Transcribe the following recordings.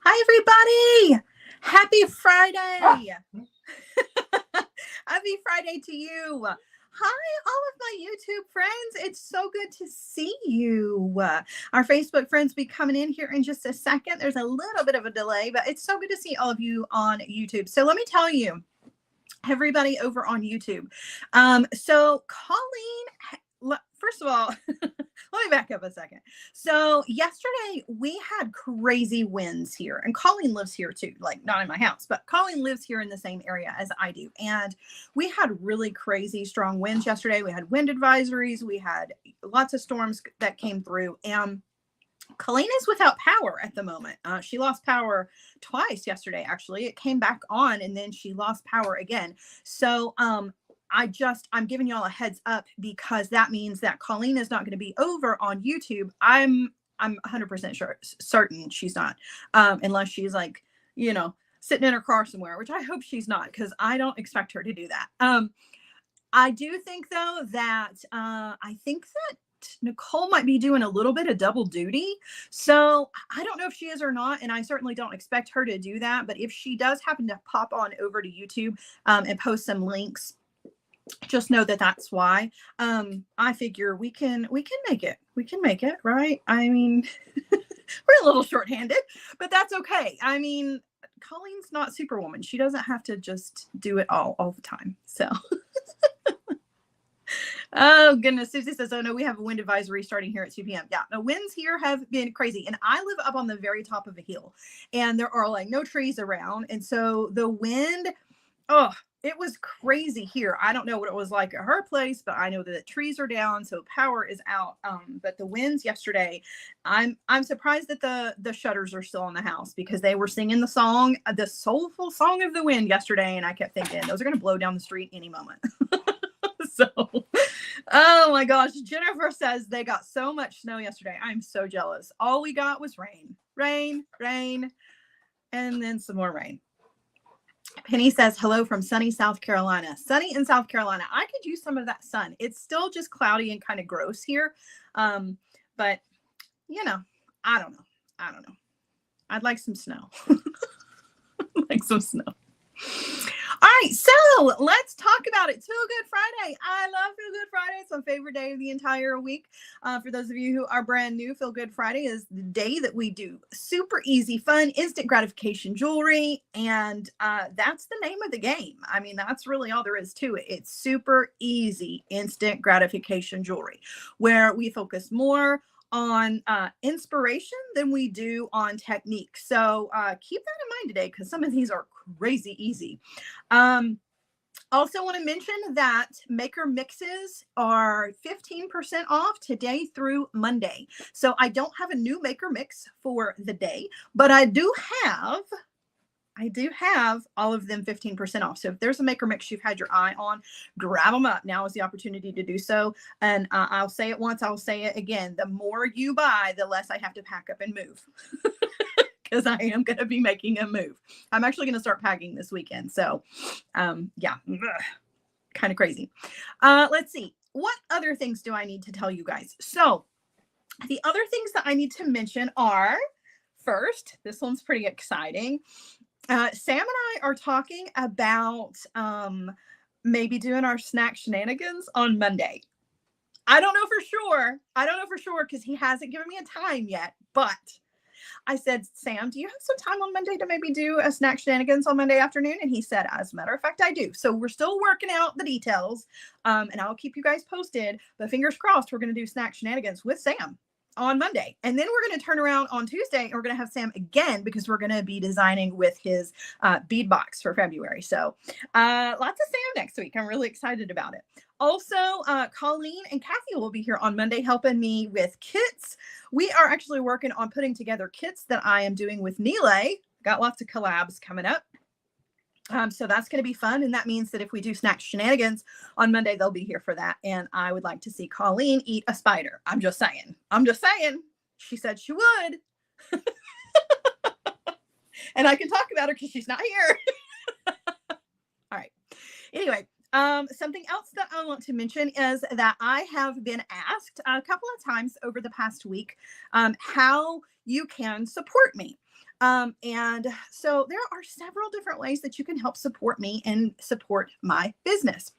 Hi, everybody. Happy Friday. Happy Friday to you. Hi, all of my YouTube friends. It's so good to see you. Our Facebook friends will be coming in here in just a second. There's a little bit of a delay, but it's so good to see all of you on YouTube. So let me tell you, everybody over on YouTube. So Colleen, first of all, let me back up a second. So yesterday we had crazy winds here, and Colleen lives here too, like not in my house, but Colleen lives here in the same area as I do. And we had really crazy strong winds yesterday. We had wind advisories. We had lots of storms that came through, and Colleen is without power at the moment. She lost power twice yesterday, actually. It came back on and then she lost power again. So I'm giving y'all a heads up because that means that Colleen is not going to be over on YouTube. I'm 100% certain she's not, unless she's like, sitting in her car somewhere, which I hope she's not, because I don't expect her to do that. I do think though that Nicole might be doing a little bit of double duty. So I don't know if she is or not, and I certainly don't expect her to do that. But if she does happen to pop on over to YouTube and post some links, just know that that's why. I figure we can make it. We can make it, right? I mean, we're a little shorthanded, but that's okay. I mean, Colleen's not Superwoman. She doesn't have to just do it all the time. So oh goodness, Susie says, oh no, we have a wind advisory starting here at 2 p.m. Yeah, the winds here have been crazy, and I live up on the very top of a hill, and there are like no trees around, and so the wind, it was crazy here. I don't know what it was like at her place, but I know that the trees are down, so power is out. But the winds yesterday, I'm surprised that the shutters are still on the house, because they were singing the song, the soulful song of the wind yesterday, and I kept thinking those are going to blow down the street any moment. So, oh my gosh, Jennifer says they got so much snow yesterday. I'm so jealous. All we got was rain, and then some more rain. Penny says, hello from sunny South Carolina. Sunny in South Carolina. I could use some of that sun. It's still just cloudy and kind of gross here. But, I don't know. I'd like some snow. Like some snow. All right, so let's talk about it. Feel Good Friday. I love Feel Good Friday. It's my favorite day of the entire week. For those of you who are brand new, Feel Good Friday is the day that we do super easy, fun, instant gratification jewelry. And that's the name of the game. I mean, that's really all there is to it. It's super easy, instant gratification jewelry, where we focus more on inspiration than we do on technique. So keep that in mind today, because some of these are crazy easy. Also want to mention that maker mixes are 15% off today through Monday. So I don't have a new maker mix for the day, but I do have all of them 15% off. So if there's a maker mix you've had your eye on, grab them up. Now is the opportunity to do so. And I'll say it once, I'll say it again. The more you buy, the less I have to pack up and move. Because I am going to be making a move. I'm actually going to start packing this weekend. So yeah, kind of crazy. Let's see. What other things do I need to tell you guys? So the other things that I need to mention are, first, this one's pretty exciting. Sam and I are talking about maybe doing our snack shenanigans on Monday. I don't know for sure because he hasn't given me a time yet, but I said, Sam, do you have some time on Monday to maybe do a snack shenanigans on Monday afternoon? And he said, as a matter of fact, I do. So we're still working out the details, and I'll keep you guys posted, but fingers crossed, we're going to do snack shenanigans with Sam on Monday. And then we're going to turn around on Tuesday and we're going to have Sam again, because we're going to be designing with his bead box for February. So lots of Sam next week. I'm really excited about it. Also, Colleen and Kathy will be here on Monday helping me with kits. We are actually working on putting together kits that I am doing with Nile. Got lots of collabs coming up. So that's going to be fun. And that means that if we do snack shenanigans on Monday, they'll be here for that. And I would like to see Colleen eat a spider. I'm just saying. She said she would. And I can talk about her because she's not here. All right. Anyway. Something else that I want to mention is that I have been asked a couple of times over the past week how you can support me. And so there are several different ways that you can help support me and support my business.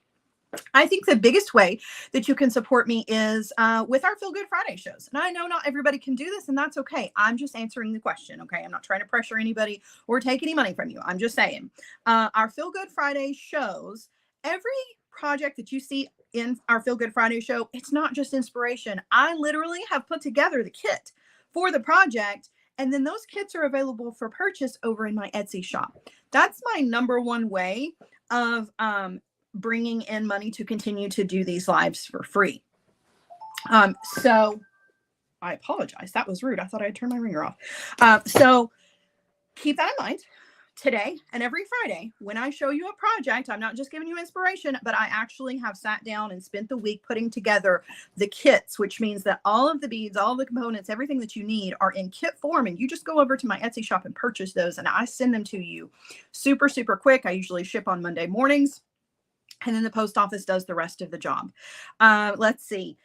I think the biggest way that you can support me is with our Feel Good Friday shows. And I know not everybody can do this, and that's okay. I'm just answering the question, okay? I'm not trying to pressure anybody or take any money from you. I'm just saying. Our Feel Good Friday shows, every project that you see in our Feel Good Friday show, it's not just inspiration. I literally have put together the kit for the project, and then those kits are available for purchase over in my Etsy shop. That's my number one way of bringing in money to continue to do these lives for free. So I apologize. That was rude. I thought I had turned my ringer off. So keep that in mind. Today and every Friday, when I show you a project, I'm not just giving you inspiration, but I actually have sat down and spent the week putting together the kits, which means that all of the beads, all of the components, everything that you need are in kit form. And you just go over to my Etsy shop and purchase those. And I send them to you super, super quick. I usually ship on Monday mornings, and then the post office does the rest of the job. Let's see.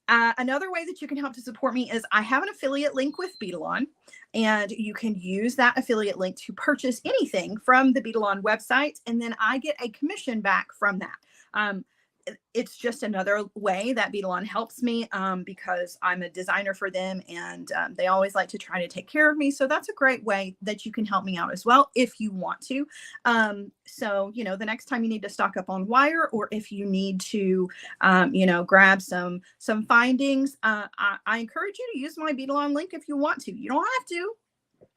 Another way that you can help to support me is I have an affiliate link with Beadalon, and you can use that affiliate link to purchase anything from the Beadalon website, and then I get a commission back from that. It's just another way that Beadalon helps me because I'm a designer for them, and they always like to try to take care of me. So that's a great way that you can help me out as well if you want to. So, you know, the next time you need to stock up on wire, or if you need to, you know, grab some findings, I encourage you to use my Beadalon link if you want to. You don't have to,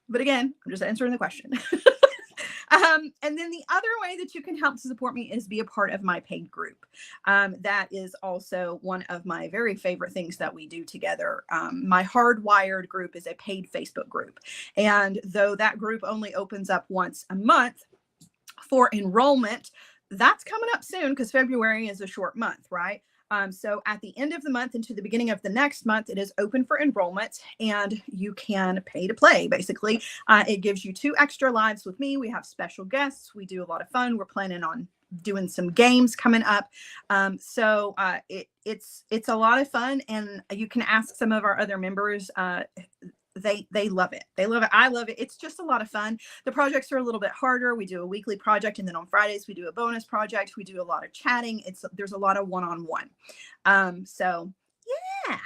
but again, I'm just answering the question. And then the other way that you can help to support me is be a part of my paid group. That is also one of my very favorite things that we do together. My Hardwired group is a paid Facebook group. And though that group only opens up once a month for enrollment, that's coming up soon because February is a short month, right? So at the end of the month into the beginning of the next month, it is open for enrollment, and you can pay to play, basically. It gives you 2 extra lives with me. We have special guests. We do a lot of fun. We're planning on doing some games coming up. So it's a lot of fun, and you can ask some of our other members. They love it. They love it. I love it. It's just a lot of fun. The projects are a little bit harder. We do a weekly project, and then on Fridays we do a bonus project. We do a lot of chatting. There's a lot of one-on-one. So yeah.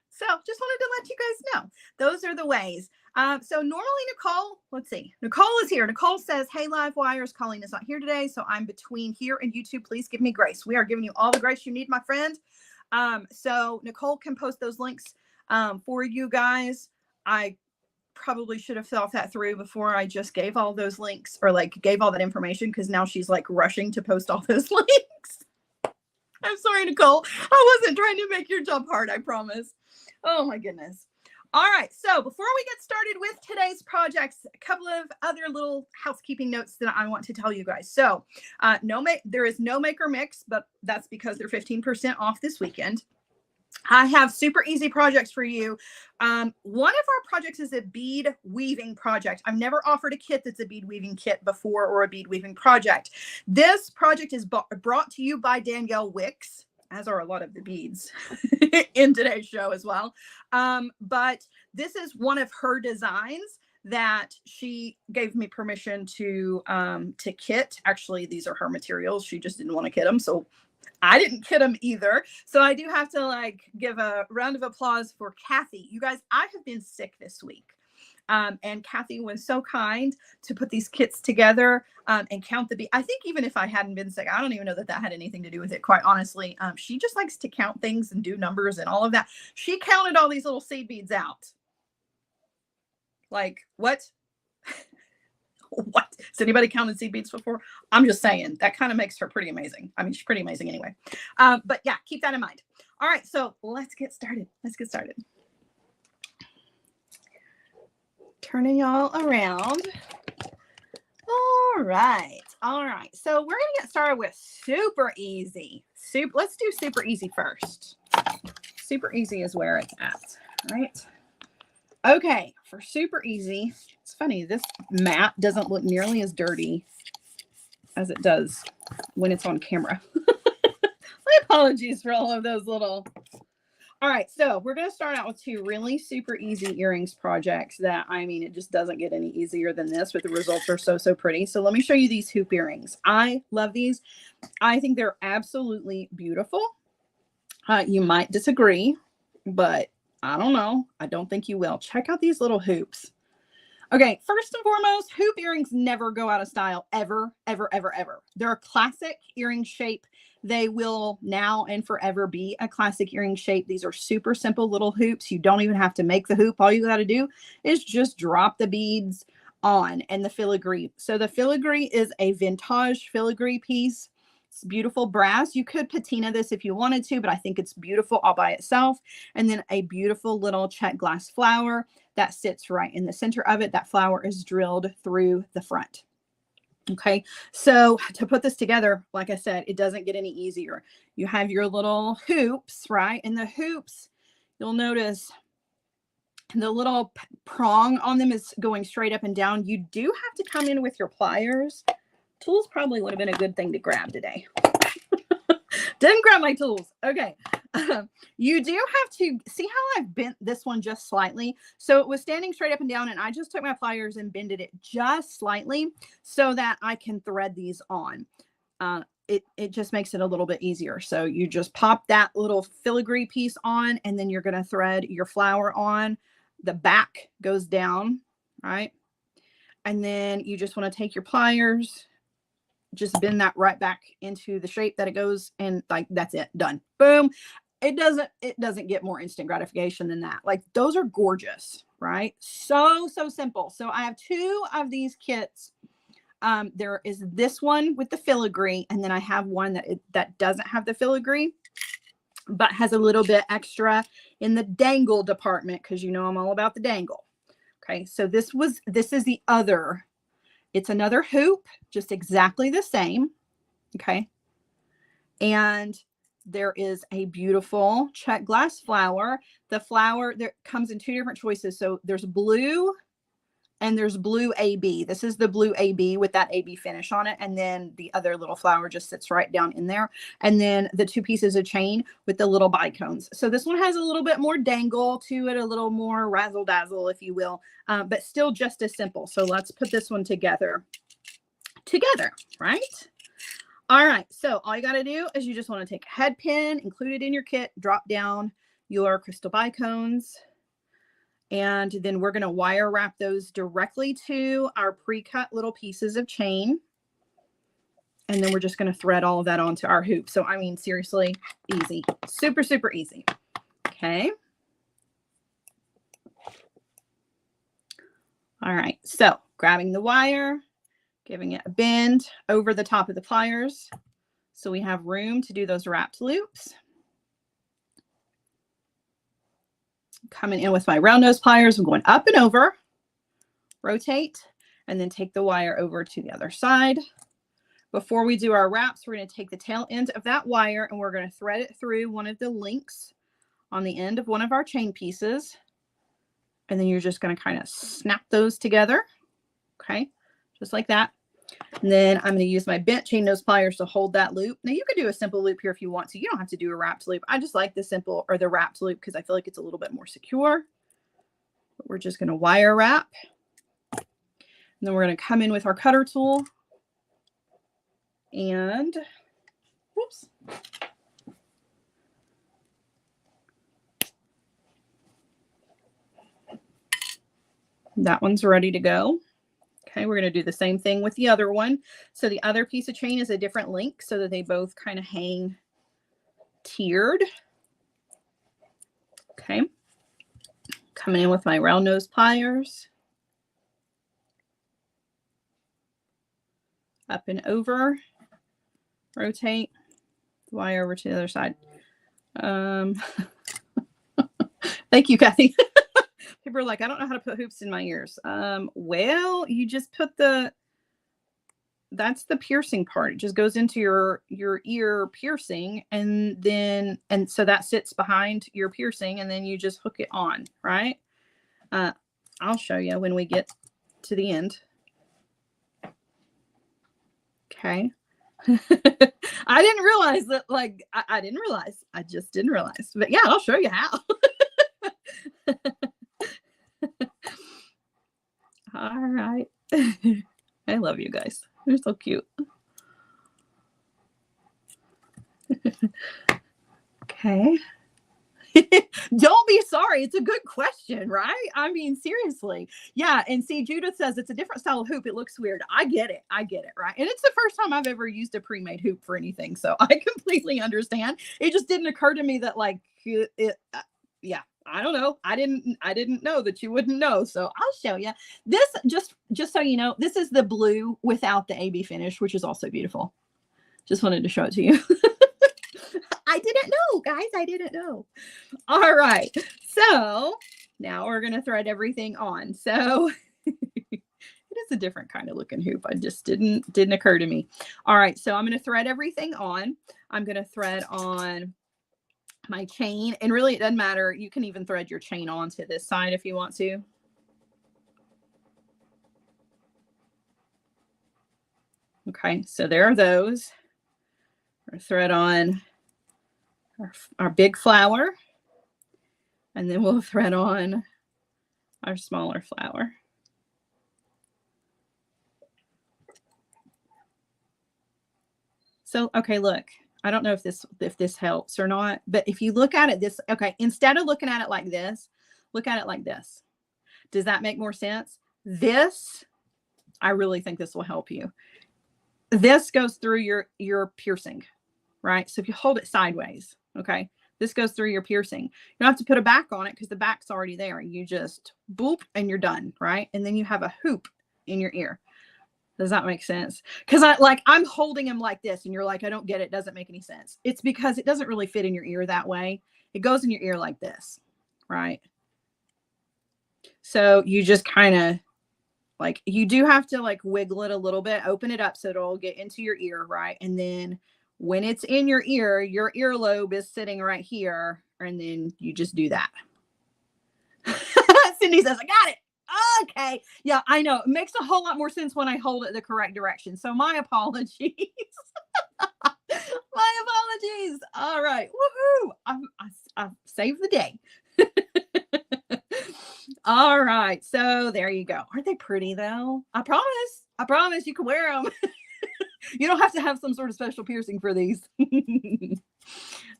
So just wanted to let you guys know those are the ways. So normally Nicole, let's see. Nicole is here. Nicole says, "Hey, Live Wires, Colleen is not here today, so I'm between here and YouTube. Please give me grace." We are giving you all the grace you need, my friend. So Nicole can post those links for you guys. I probably should have thought that through before I just gave all those links, or like gave all that information, because now she's like rushing to post all those links. I'm sorry, Nicole. I wasn't trying to make your job hard, I promise. Oh my goodness. All right. So before we get started with today's projects, a couple of other little housekeeping notes that I want to tell you guys. So there is no make or mix, but that's because they're 15% off this weekend. I have super easy projects for you. One of our projects is a bead weaving project. I've never offered a kit that's a bead weaving kit before, or a bead weaving project. This project is brought to you by Danielle Wicks, as are a lot of the beads in today's show as well. But this is one of her designs that she gave me permission to kit. Actually, these are her materials. She just didn't want to kit them, so I didn't kit them either. So I do have to give a round of applause for Kathy. You guys, I have been sick this week. And Kathy was so kind to put these kits together and count the bead. I think even if I hadn't been sick, I don't even know that had anything to do with it, quite honestly. She just likes to count things and do numbers and all of that. She counted all these little seed beads out. Like, what? What? Has anybody counted seed beads before? I'm just saying, that kind of makes her pretty amazing. I mean, she's pretty amazing anyway. But yeah, keep that in mind. All right, so let's get started. Turning y'all around. All right. So we're gonna get started with super easy. Let's do super easy first. Super easy is where it's at, right? Okay, for super easy, it's funny, this mat doesn't look nearly as dirty as it does when it's on camera. My apologies for all of those little... All right, so we're going to start out with two really super easy earrings projects that, I mean, it just doesn't get any easier than this, but the results are so, so pretty. So let me show you these hoop earrings. I love these. I think they're absolutely beautiful. You might disagree, but I don't know. I don't think you will. Check out these little hoops. Okay, first and foremost, hoop earrings never go out of style, ever, ever, ever, ever. They're a classic earring shape. They will now and forever be a classic earring shape. These are super simple little hoops. You don't even have to make the hoop. All you got to do is just drop the beads on and the filigree. So the filigree is a vintage filigree piece. It's beautiful brass. You could patina this if you wanted to, but I think it's beautiful all by itself. And then a beautiful little check glass flower that sits right in the center of it. That flower is drilled through the front. Okay, so to put this together, like I said, it doesn't get any easier. You have your little hoops, right? And the hoops, you'll notice the little prong on them is going straight up and down. You do have to come in with your pliers. Tools probably would have been a good thing to grab today. Didn't grab my tools. Okay. You do have to see how I've bent this one just slightly. So it was standing straight up and down, and I just took my pliers and bended it just slightly so that I can thread these on. It just makes it a little bit easier. So you just pop that little filigree piece on, and then you're going to thread your flower on. The back goes down, right? And then you just want to take your pliers, just bend that right back into the shape that it goes, and like that's it, done. Boom. It doesn't get more instant gratification than that. Like, those are gorgeous, right? So simple. So I have two of these kits. There is this one with the filigree, and then I have one that doesn't have the filigree but has a little bit extra in the dangle department, because you know I'm all about the dangle. Okay, so this is the other. It's another hoop, just exactly the same. Okay. And there is a beautiful check glass flower. The flower there comes in two different choices. So there's blue and there's blue AB. This is the blue AB with that AB finish on it. And then the other little flower just sits right down in there. And then the two pieces of chain with the little bicones. So this one has a little bit more dangle to it, a little more razzle dazzle, if you will, but still just as simple. So let's put this one together, right? All right, so all you got to do is you just want to take a head pin, include it in your kit, drop down your crystal bicones, and then we're going to wire wrap those directly to our pre-cut little pieces of chain. And then we're just going to thread all of that onto our hoop. So, I mean, seriously, easy. Super, super easy. Okay. All right, so grabbing the wire, giving it a bend over the top of the pliers so we have room to do those wrapped loops. Coming in with my round nose pliers, I'm going up and over, rotate, and then take the wire over to the other side. Before we do our wraps, we're going to take the tail end of that wire and we're going to thread it through one of the links on the end of one of our chain pieces. And then you're just going to kind of snap those together. Okay, just like that. And then I'm going to use my bent chain nose pliers to hold that loop. Now you could do a simple loop here if you want to. You don't have to do a wrapped loop. I just like the simple or the wrapped loop because I feel like it's a little bit more secure. But we're just going to wire wrap. And then we're going to come in with our cutter tool. And whoops. That one's ready to go. Okay, we're going to do the same thing with the other one. So the other piece of chain is a different link so that they both kind of hang tiered. Okay, coming in with my round nose pliers. Up and over, rotate, wire over to the other side. Thank you, Kathy. People are like, I don't know how to put hoops in my ears. Well, you just put that's the piercing part. It just goes into your ear piercing, and so that sits behind your piercing, and then you just hook it on, right? I'll show you when we get to the end. Okay. I didn't realize that, like, I didn't realize. I just didn't realize. But yeah, I'll show you how. All right. I love you guys. You're so cute. Okay. Don't be sorry. It's a good question, right? I mean, seriously. Yeah. And see, Judith says it's a different style of hoop. It looks weird. I get it. I get it. Right. And it's the first time I've ever used a pre-made hoop for anything. So I completely understand. It just didn't occur to me that, like, yeah, I don't know. I didn't know that you wouldn't know. So I'll show you this. Just so you know, this is the blue without the AB finish, which is also beautiful. Just wanted to show it to you. I didn't know, guys. I didn't know. All right. So now we're going to thread everything on. So it is a different kind of looking hoop. I just didn't occur to me. All right. So I'm going to thread everything on. I'm going to thread on my chain, and really it doesn't matter. You can even thread your chain onto this side if you want to. Okay. So there are those. We're thread on our big flower, and then we'll thread on our smaller flower. So, okay, look, I don't know if this helps or not, but if you look at it this, okay, instead of looking at it like this, look at it like this. Does that make more sense? This, I really think this will help you. This goes through your piercing, right? So if you hold it sideways, okay, this goes through your piercing. You don't have to put a back on it because the back's already there. You just boop and you're done, right? And then you have a hoop in your ear. Does that make sense? Because I'm holding him like this and you're like, I don't get it. Doesn't make any sense. It's because it doesn't really fit in your ear that way. It goes in your ear like this, right? So you just kind of like, you do have to like wiggle it a little bit, open it up so it'll get into your ear, right? And then when it's in your earlobe is sitting right here, and then you just do that. Cindy says, I got it. Okay. Yeah, I know. It makes a whole lot more sense when I hold it the correct direction. So my apologies. My apologies. All right. Woohoo. I've saved the day. All right. So there you go. Aren't they pretty though? I promise you can wear them. You don't have to have some sort of special piercing for these.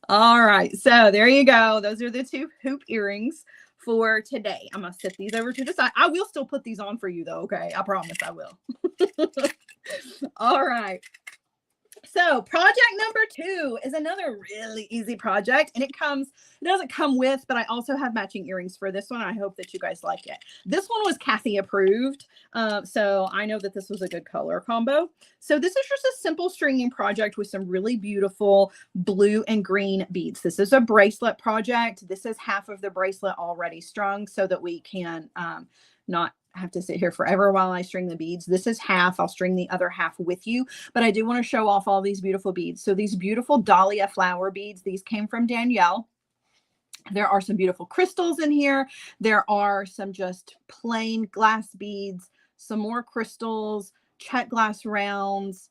All right. So there you go. Those are the two hoop earrings for today. I'm going to set these over to the side. I will still put these on for you though. Okay. I promise I will. All right. So project number 2 is another really easy project, and it doesn't come with, but I also have matching earrings for this one. I hope that you guys like it. This one was Kathy approved. So I know that this was a good color combo. So this is just a simple stringing project with some really beautiful blue and green beads. This is a bracelet project. This is half of the bracelet already strung so that we can not have to sit here forever while I string the beads. This is half. I'll string the other half with you, but I do want to show off all these beautiful beads. So these beautiful Dahlia flower beads, these came from Danielle. There are some beautiful crystals in here. There are some just plain glass beads, some more crystals, check glass rounds.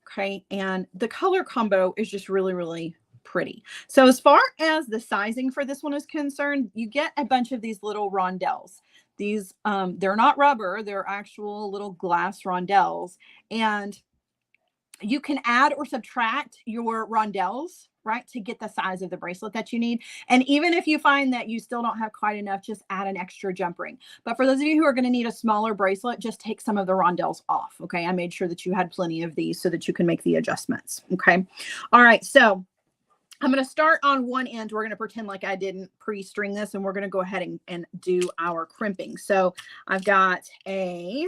Okay. And the color combo is just really, really pretty. So as far as the sizing for this one is concerned, you get a bunch of these little rondelles. These, they're not rubber, they're actual little glass rondelles. And you can add or subtract your rondelles, right, to get the size of the bracelet that you need. And even if you find that you still don't have quite enough, just add an extra jump ring. But for those of you who are going to need a smaller bracelet, just take some of the rondelles off. Okay. I made sure that you had plenty of these so that you can make the adjustments. Okay. All right. So I'm going to start on one end. We're going to pretend like I didn't pre-string this, and we're going to go ahead and do our crimping. So I've got just go ahead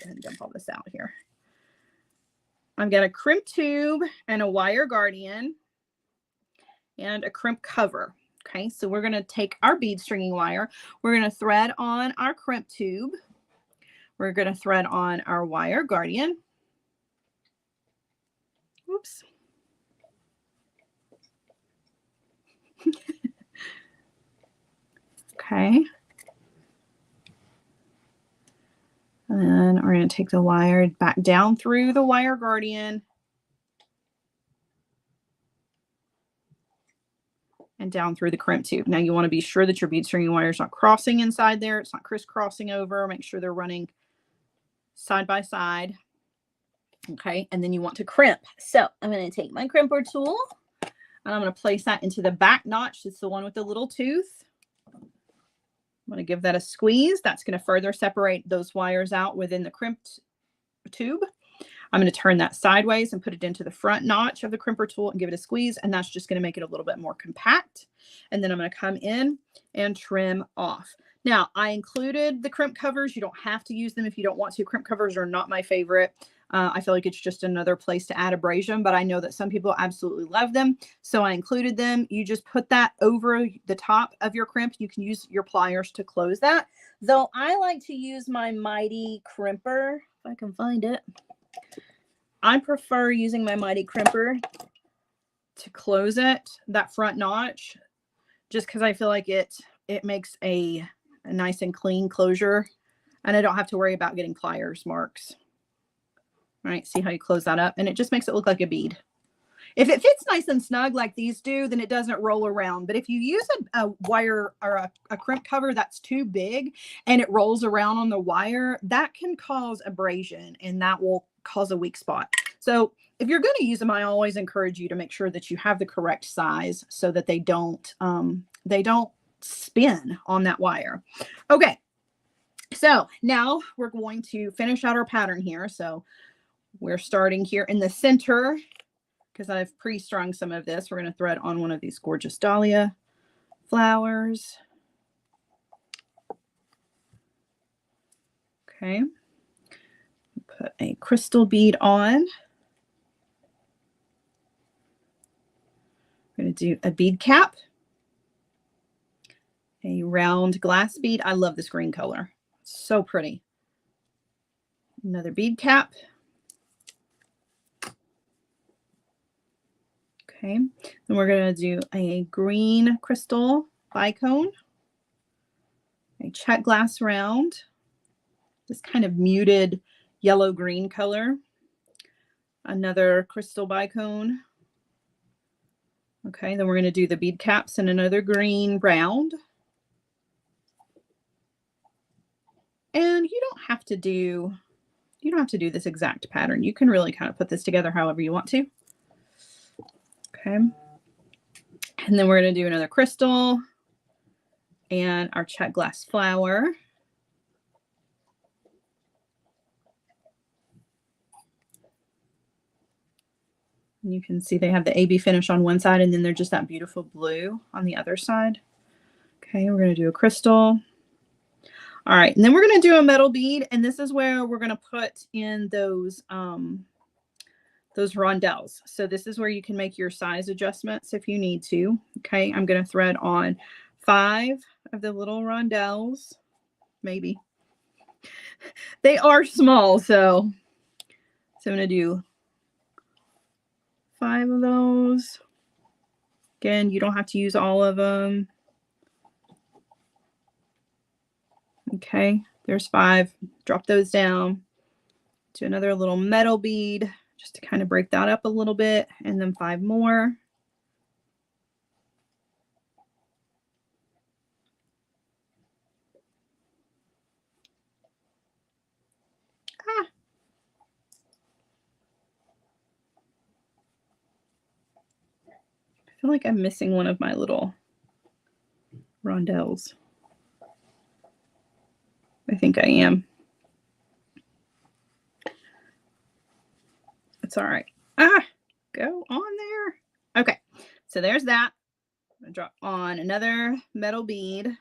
and dump all this out here. I've got a crimp tube and a wire guardian and a crimp cover. Okay, so we're going to take our bead stringing wire. We're going to thread on our crimp tube. We're going to thread on our wire guardian. Oops. Okay. And then we're going to take the wire back down through the wire guardian and down through the crimp tube. Now you want to be sure that your bead stringing wire is not crossing inside there. It's not crisscrossing over. Make sure they're running side by side. Okay, and then you want to crimp. So I'm going to take my crimper tool and I'm going to place that into the back notch. It's the one with the little tooth. I'm going to give that a squeeze. That's going to further separate those wires out within the crimped tube. I'm going to turn that sideways and put it into the front notch of the crimper tool and give it a squeeze. And that's just going to make it a little bit more compact. And then I'm going to come in and trim off. Now, I included the crimp covers. You don't have to use them if you don't want to. Crimp covers are not my favorite. I feel like it's just another place to add abrasion, but I know that some people absolutely love them. So I included them. You just put that over the top of your crimp. You can use your pliers to close that. Though I like to use my Mighty crimper, if I can find it. I prefer using my Mighty crimper to close it, that front notch, just because I feel like it makes a nice and clean closure, and I don't have to worry about getting pliers marks. All right, see how you close that up, and it just makes it look like a bead. If it fits nice and snug like these do, then it doesn't roll around. But if you use a wire or a crimp cover that's too big and it rolls around on the wire, that can cause abrasion and that will cause a weak spot. So if you're going to use them, I always encourage you to make sure that you have the correct size so that they don't spin on that wire. Okay, so now we're going to finish out our pattern here. So we're starting here in the center because I've pre-strung some of this. We're going to thread on one of these gorgeous dahlia flowers. Okay, put a crystal bead on. We're going to do a bead cap, a round glass bead. I love this green color. It's so pretty. Another bead cap. Okay, then we're going to do a green crystal bicone, a check glass round, this kind of muted yellow-green color, another crystal bicone. Okay, then we're going to do the bead caps and another green round. And you don't have to do this exact pattern. You can really kind of put this together however you want to. Okay, and then we're going to do another crystal and our check glass flower. And you can see they have the AB finish on one side and then they're just that beautiful blue on the other side. Okay, we're going to do a crystal. All right, and then we're going to do a metal bead, and this is where we're going to put in those rondelles. So this is where you can make your size adjustments if you need to. Okay, I'm going to thread on 5 of the little rondelles, maybe. They are small, so I'm going to do 5 of those. Again, you don't have to use all of them. Okay, there's 5. Drop those down. Do another little metal bead just to kind of break that up a little bit, and then 5 more. I feel like I'm missing one of my little rondelles. I think I am. It's all right. Go on there. Okay, so there's that. I'm gonna drop on another metal bead.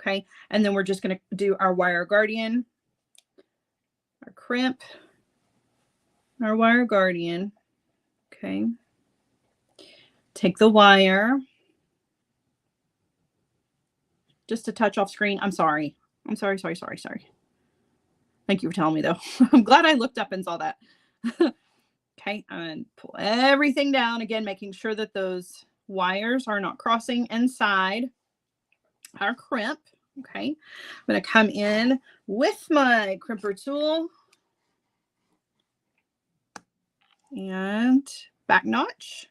Okay, and then we're just gonna do our wire guardian, our crimp, our wire guardian. Okay, take the wire. Just a touch off screen. I'm sorry. Sorry. Thank you for telling me though. I'm glad I looked up and saw that. Okay, and pull everything down again, making sure that those wires are not crossing inside our crimp. Okay, I'm going to come in with my crimper tool and back notch,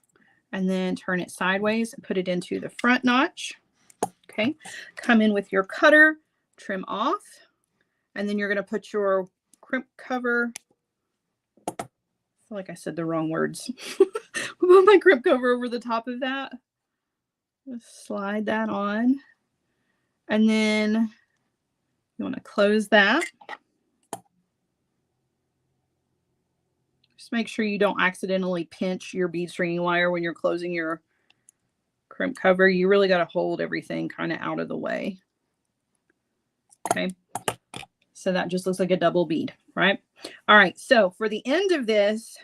and then turn it sideways and put it into the front notch. Okay, come in with your cutter, trim off, and then you're going to put your crimp cover. I feel like I said the wrong words. Put my crimp cover over the top of that. Just slide that on, and then you want to close that. Just make sure you don't accidentally pinch your bead stringing wire when you're closing your crimp cover. You really got to hold everything kind of out of the way. Okay, so that just looks like a double bead, right? All right, so for the end of this,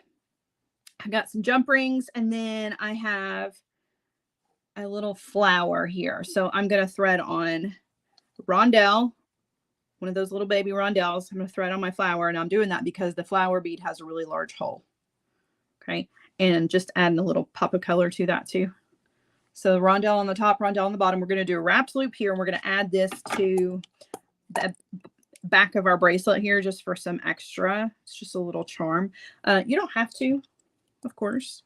I got some jump rings, and then I have a little flower here. So I'm going to thread on rondelle, one of those little baby rondelles. I'm going to thread on my flower, and I'm doing that because the flower bead has a really large hole. Okay, and just adding a little pop of color to that too. So rondelle on the top, rondelle on the bottom. We're going to do a wrapped loop here, and we're going to add this to the back of our bracelet here just for some extra. It's just a little charm. You don't have to, of course.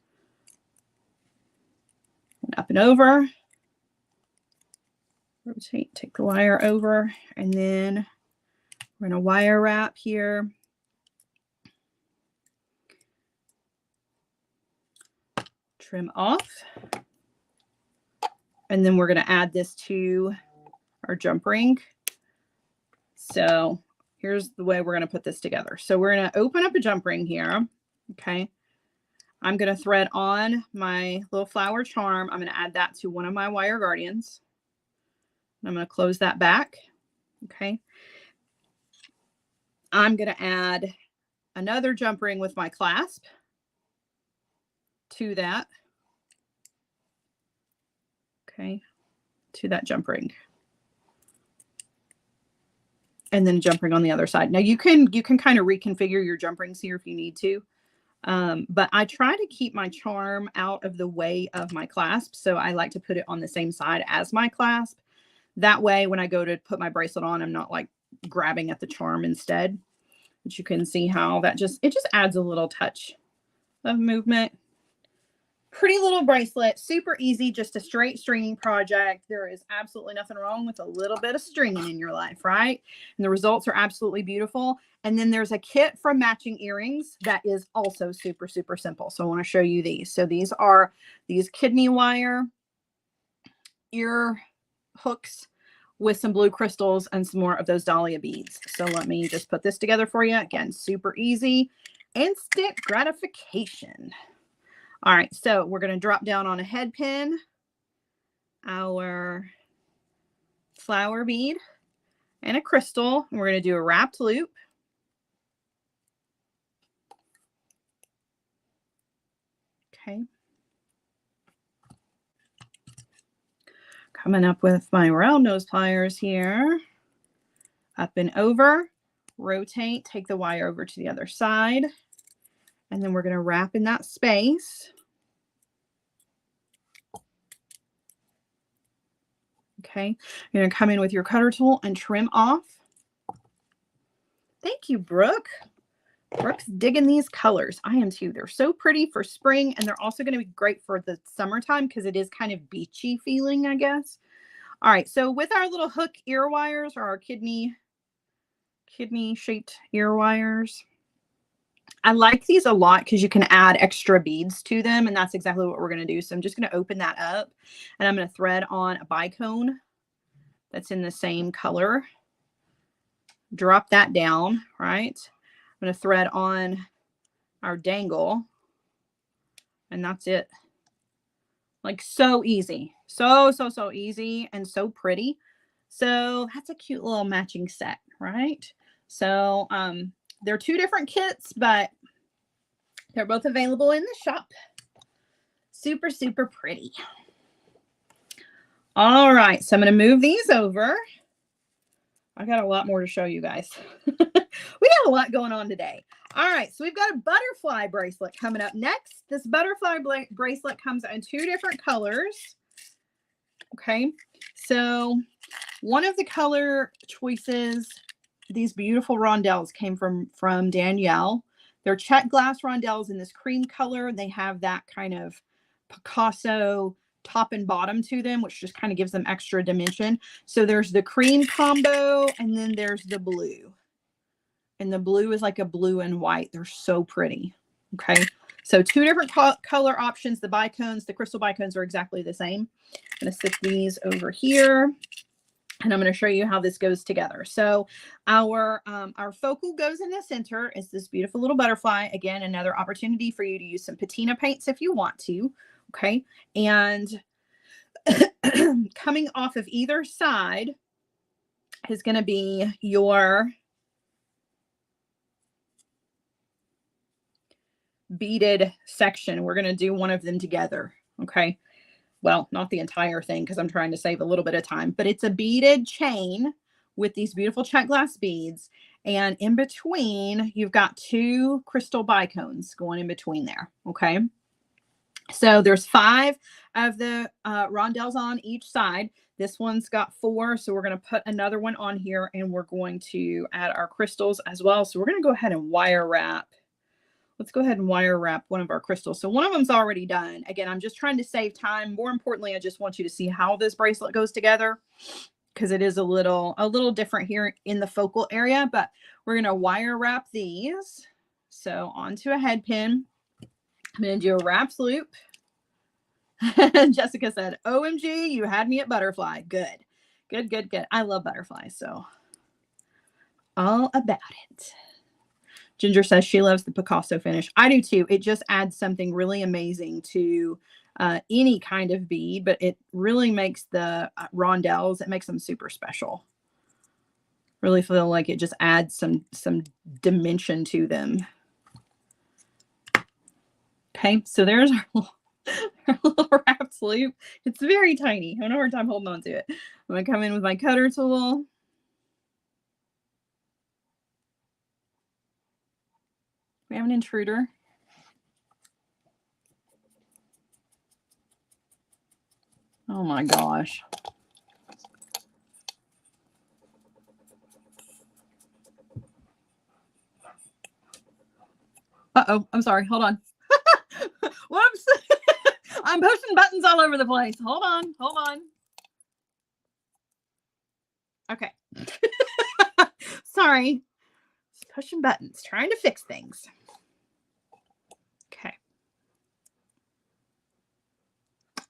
And up and over. Rotate, take the wire over, and then we're going to wire wrap here. Trim off. And then we're going to add this to our jump ring. So here's the way we're going to put this together. So we're going to open up a jump ring here. Okay. I'm going to thread on my little flower charm. I'm going to add that to one of my wire guardians. I'm going to close that back. Okay. I'm going to add another jump ring with my clasp to that. Okay. To that jump ring. And then a jump ring on the other side. Now you can kind of reconfigure your jump rings here if you need to. But I try to keep my charm out of the way of my clasp. So I like to put it on the same side as my clasp. That way, when I go to put my bracelet on, I'm not like grabbing at the charm instead. But you can see how that it just adds a little touch of movement. Pretty little bracelet, super easy, just a straight stringing project. There is absolutely nothing wrong with a little bit of stringing in your life, right? And the results are absolutely beautiful. And then there's a kit from Matching Earrings that is also super, super simple. So I want to show you these. So these are these kidney wire ear hooks with some blue crystals and some more of those Dahlia beads. So let me just put this together for you. Again, super easy, instant gratification. All right, so we're going to drop down on a head pin our flower bead and a crystal. And we're going to do a wrapped loop. Okay. Coming up with my round nose pliers here. Up and over, rotate, take the wire over to the other side. And then we're going to wrap in that space. Okay, you're going to come in with your cutter tool and trim off. Thank you, Brooke. Brooke's digging these colors. I am too. They're so pretty for spring, and they're also going to be great for the summertime because it is kind of beachy feeling, I guess. All right, so with our little hook ear wires, or our kidney shaped ear wires, I like these a lot because you can add extra beads to them, and that's exactly what we're going to do. So I'm just going to open that up, and I'm going to thread on a bicone that's in the same color. Drop that down, right? I'm going to thread on our dangle, and that's it. Like so easy. So easy and so pretty. So that's a cute little matching set, right? So they're two different kits, but they're both available in the shop. Super, super pretty. All right, so I'm going to move these over. I got a lot more to show you guys. We got a lot going on today. All right, so we've got a butterfly bracelet coming up next. This butterfly bracelet comes in two different colors. Okay, so one of the color choices, these beautiful rondelles came from Danielle. They're check glass rondelles in this cream color. They have that kind of Picasso top and bottom to them, which just kind of gives them extra dimension. So there's the cream combo, and then there's the blue. And the blue is like a blue and white. They're so pretty. Okay. So two different color options. The bicones, the crystal bicones are exactly the same. I'm going to stick these over here, and I'm going to show you how this goes together. So our focal goes in the center. It's this beautiful little butterfly. Again, another opportunity for you to use some patina paints if you want to. Okay. And coming off of either side is going to be your beaded section. We're going to do one of them together. Okay. Well, not the entire thing because I'm trying to save a little bit of time, but it's a beaded chain with these beautiful check glass beads. And in between, you've got two crystal bicones going in between there. Okay. So there's 5 of the rondelles on each side. This one's got 4. So we're going to put another one on here, and we're going to add our crystals as well. So we're going to go ahead and wire wrap. Let's go ahead and wire wrap one of our crystals. So one of them's already done. Again, I'm just trying to save time. More importantly, I just want you to see how this bracelet goes together, because it is a little different here in the focal area, but we're going to wire wrap these. So onto a head pin. I'm going to do a wraps loop. Jessica said, OMG, you had me at butterfly. Good, good, good, good. I love butterflies, so all about it. Ginger says she loves the Picasso finish. I do too. It just adds something really amazing to any kind of bead, but it really makes the rondelles, it makes them super special. Really feel like it just adds some dimension to them. Okay, so there's our little wraps loop. It's very tiny. I'm having a hard time holding on to it. I'm going to come in with my cutter tool. We have an intruder. Oh my gosh. Uh-oh, I'm sorry. Hold on. Whoops. I'm pushing buttons all over the place. Hold on. Hold on. Okay. Sorry. Just pushing buttons, trying to fix things. Okay.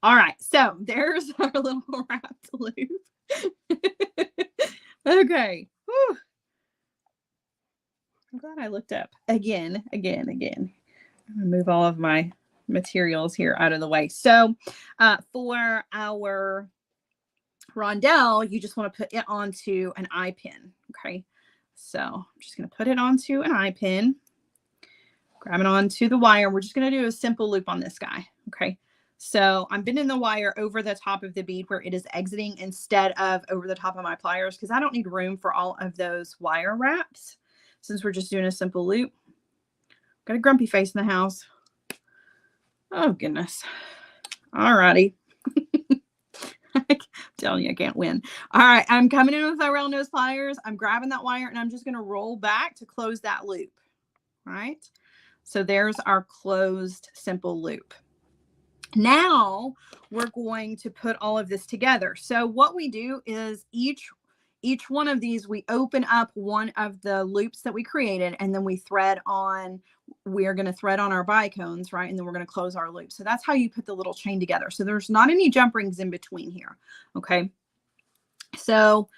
All right. So there's our little wrapped loop. Okay. Whew. I'm glad I looked up again. I'm going to move all of my materials here out of the way. So for our rondelle, you just want to put it onto an eye pin. Okay. So I'm just going to put it onto an eye pin, grab it onto the wire. We're just going to do a simple loop on this guy. Okay. So I'm bending the wire over the top of the bead where it is exiting instead of over the top of my pliers, because I don't need room for all of those wire wraps since we're just doing a simple loop. Got a grumpy face in the house. Oh, goodness. All righty. I'm telling you, I can't win. All right. I'm coming in with my round nose pliers. I'm grabbing that wire, and I'm just going to roll back to close that loop. All right. So there's our closed simple loop. Now we're going to put all of this together. So what we do is each one of these, we open up one of the loops that we created, and then we thread on, we're going to thread on our bicones, right? And then we're going to close our loop. So that's how you put the little chain together. So there's not any jump rings in between here. Okay. So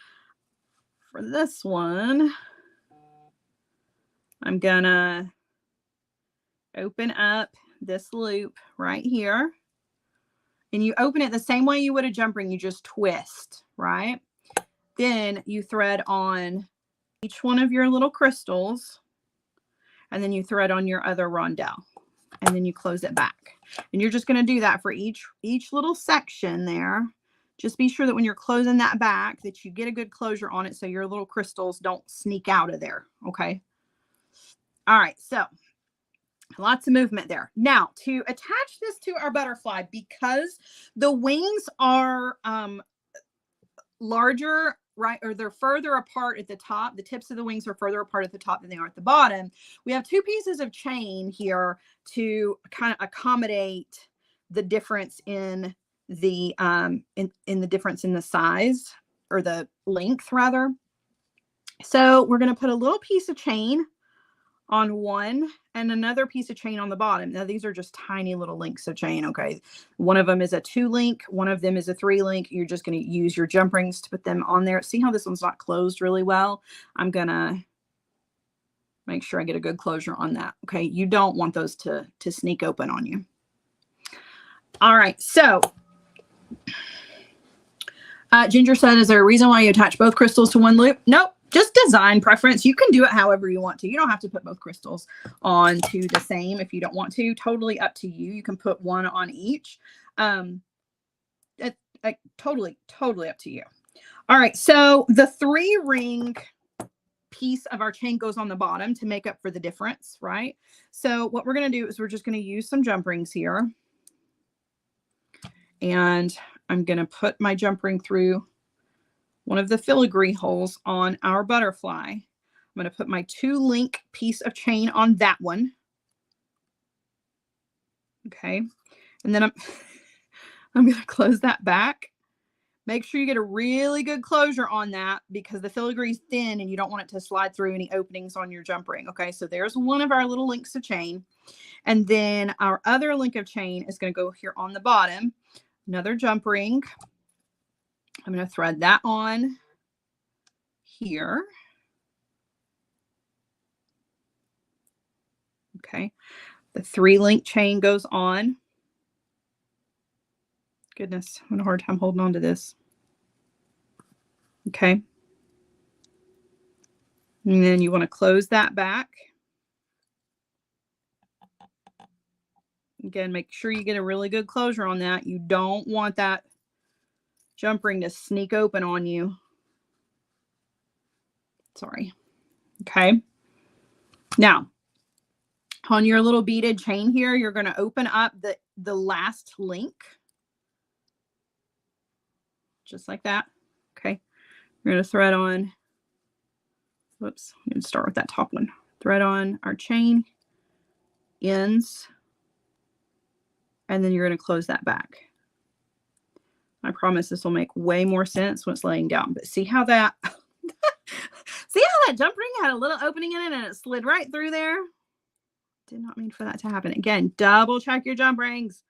for this one, I'm going to open up this loop right here. And you open it the same way you would a jump ring. You just twist, right? Then you thread on each one of your little crystals, and then you thread on your other rondelle, and then you close it back. And you're just going to do that for each little section there. Just be sure that when you're closing that back that you get a good closure on it so your little crystals don't sneak out of there. Okay. All right. So lots of movement there. Now to attach this to our butterfly, because the wings are larger, right? Or they're further apart at the top. The tips of the wings are further apart at the top than they are at the bottom. We have 2 pieces of chain here to kind of accommodate the difference in the the difference in the size, or the length rather. So we're going to put a little piece of chain on one and another piece of chain on the bottom. Now these are just tiny little links of chain. Okay. One of them is a 2 link. One of them is a 3 link. You're just going to use your jump rings to put them on there. See how this one's not closed really well? I'm going to make sure I get a good closure on that. Okay. You don't want those to sneak open on you. All right. So Ginger said, is there a reason why you attach both crystals to one loop? Nope. Just design preference. You can do it however you want to. You don't have to put both crystals onto the same if you don't want to. Totally up to you. You can put one on each. Totally up to you. All right. So the 3 ring piece of our chain goes on the bottom to make up for the difference, right? So what we're going to do is we're just going to use some jump rings here. And I'm going to put my jump ring through one of the filigree holes on our butterfly. I'm going to put my 2 link piece of chain on that one. Okay. And then I'm going to close that back. Make sure you get a really good closure on that because the filigree is thin and you don't want it to slide through any openings on your jump ring. Okay. So there's one of our little links of chain. And then our other link of chain is going to go here on the bottom. Another jump ring. I'm going to thread that on here. Okay. The 3 link chain goes on. Goodness, I'm having a hard time holding on to this. Okay. And then you want to close that back. Again, make sure you get a really good closure on that. You don't want that jump ring to sneak open on you. Sorry. Okay. Now, on your little beaded chain here, you're going to open up the last link. Just like that. Okay. You're going to thread on, whoops, I'm going to start with that top one. Thread on our chain ends, and then you're going to close that back. I promise this will make way more sense when it's laying down, but see how that, see how that jump ring had a little opening in it and it slid right through there? Did not mean for that to happen. Again, double check your jump rings.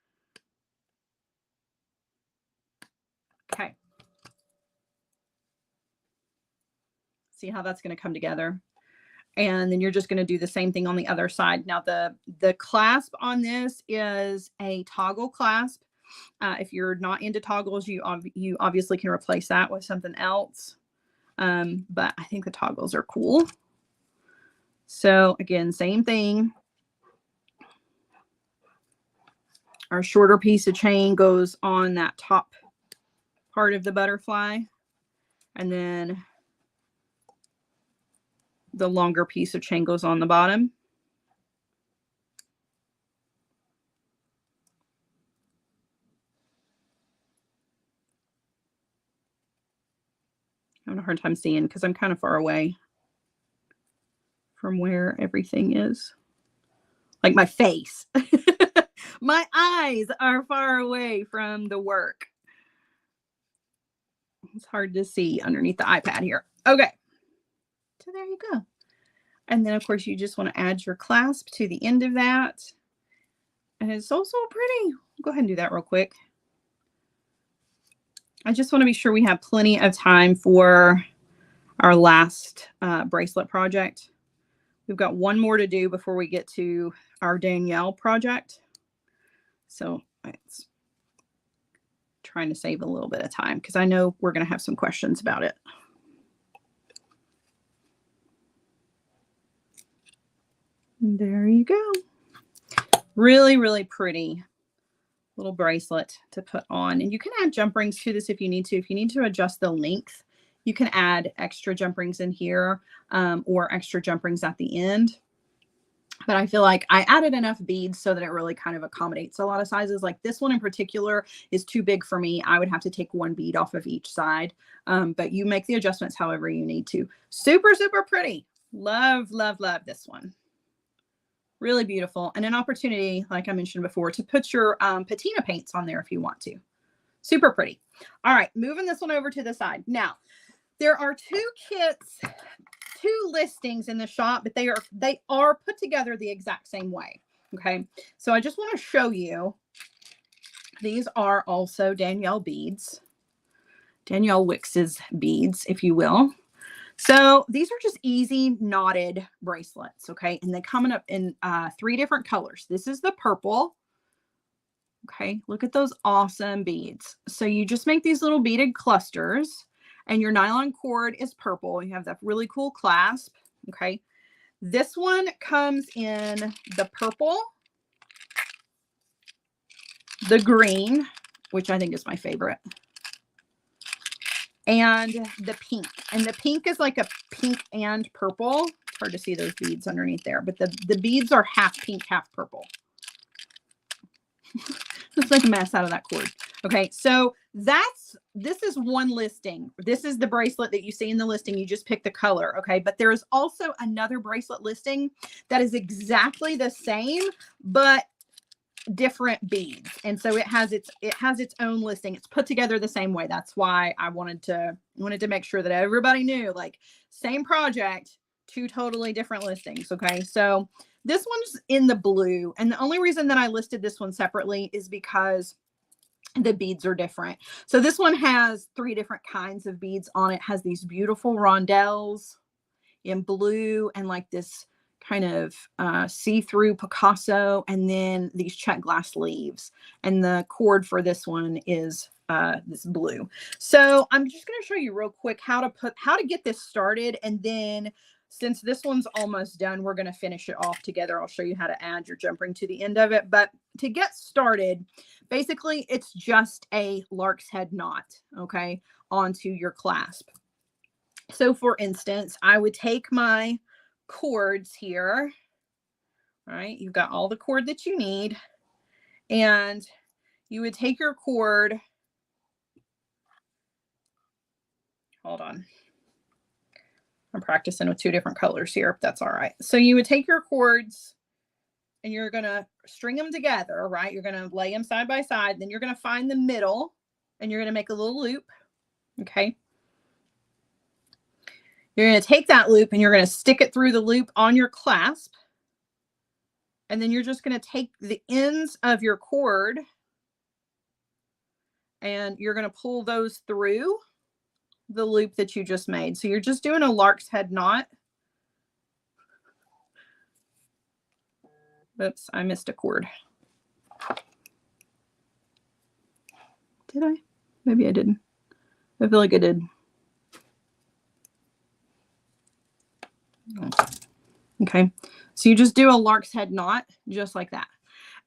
Okay. See how that's going to come together. And then you're just going to do the same thing on the other side. Now the clasp on this is a toggle clasp. If you're not into toggles, you obviously can replace that with something else. But I think the toggles are cool. So again, same thing. Our shorter piece of chain goes on that top part of the butterfly. And then the longer piece of chain goes on the bottom. I'm having a hard time seeing because I'm kind of far away from where everything is. Like my face. My eyes are far away from the work. It's hard to see underneath the iPad here. Okay. So there you go. And then, of course, you just want to add your clasp to the end of that. And it's so pretty. Go ahead and do that real quick. I just want to be sure we have plenty of time for our last bracelet project. We've got one more to do before we get to our Danielle project. So it's trying to save a little bit of time because I know we're going to have some questions about it. And there you go. Really, really pretty little bracelet to put on. And you can add jump rings to this if you need to. If you need to adjust the length, you can add extra jump rings in here or extra jump rings at the end. But I feel like I added enough beads so that it really kind of accommodates a lot of sizes. Like this one in particular is too big for me. I would have to take one bead off of each side. But you make the adjustments however you need to. Super, super pretty. Love, love, love this one. Really beautiful. And an opportunity, like I mentioned before, to put your patina paints on there if you want to. Super pretty. All right, moving this one over to the side. Now, there are two kits, two listings in the shop, but they are put together the exact same way. Okay, so I just want to show you. These are also Danielle beads, Danielle Wicks's beads, if you will. So these are just easy knotted bracelets, okay? And they come up in 3 different colors. This is the purple. Okay, look at those awesome beads. So you just make these little beaded clusters, and your nylon cord is purple. You have that really cool clasp, okay? This one comes in the purple, the green, which I think is my favorite, and the pink. And the pink is like a pink and purple. It's hard to see those beads underneath there, but the beads are half pink, half purple. Let's make a mess out of that cord. Okay, so this is one listing. This is the bracelet that you see in the listing. You just pick the color, okay? But there is also another bracelet listing that is exactly the same, but different beads. And so it has its own listing. It's put together the same way. That's why I wanted to make sure that everybody knew, like, same project, 2 totally different listings. Okay, so this one's in the blue, and the only reason that I listed this one separately is because the beads are different. So this one has 3 different kinds of beads on it. It has these beautiful rondelles in blue and like this kind of see-through Picasso, and then these check glass leaves. And the cord for this one is this blue. So I'm just going to show you real quick how to get this started, and then since this one's almost done, we're going to finish it off together. I'll show you how to add your jump ring to the end of it. But to get started, basically it's just a lark's head knot, okay, onto your clasp. So for instance, I would take my cords here. All right, you've got all the cord that you need, and you would take your cord. Hold on. I'm practicing with 2 different colors here, if that's all right. So you would take your cords and you're going to string them together, right? You're going to lay them side by side. Then you're going to find the middle and you're going to make a little loop. Okay. You're going to take that loop and you're going to stick it through the loop on your clasp. And then you're just going to take the ends of your cord and you're going to pull those through the loop that you just made. So you're just doing a lark's head knot. Oops, I missed a cord. Did I? Maybe I didn't. I feel like I did. Okay, so you just do a lark's head knot just like that.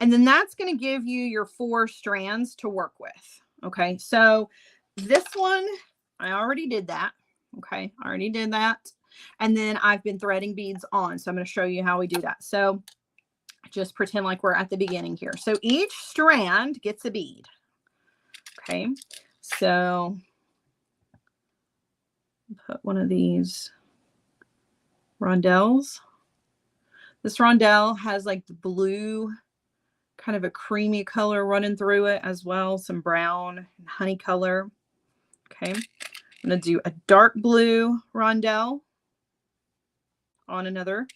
And then that's going to give you your 4 strands to work with. Okay, so this one, I already did that. Okay, I already did that. And then I've been threading beads on. So I'm going to show you how we do that. So just pretend like we're at the beginning here. So each strand gets a bead. Okay, so put one of these rondelles. This rondelle has like the blue, kind of a creamy color running through it as well. Some brown and honey color. Okay, I'm going to do a dark blue rondelle on another.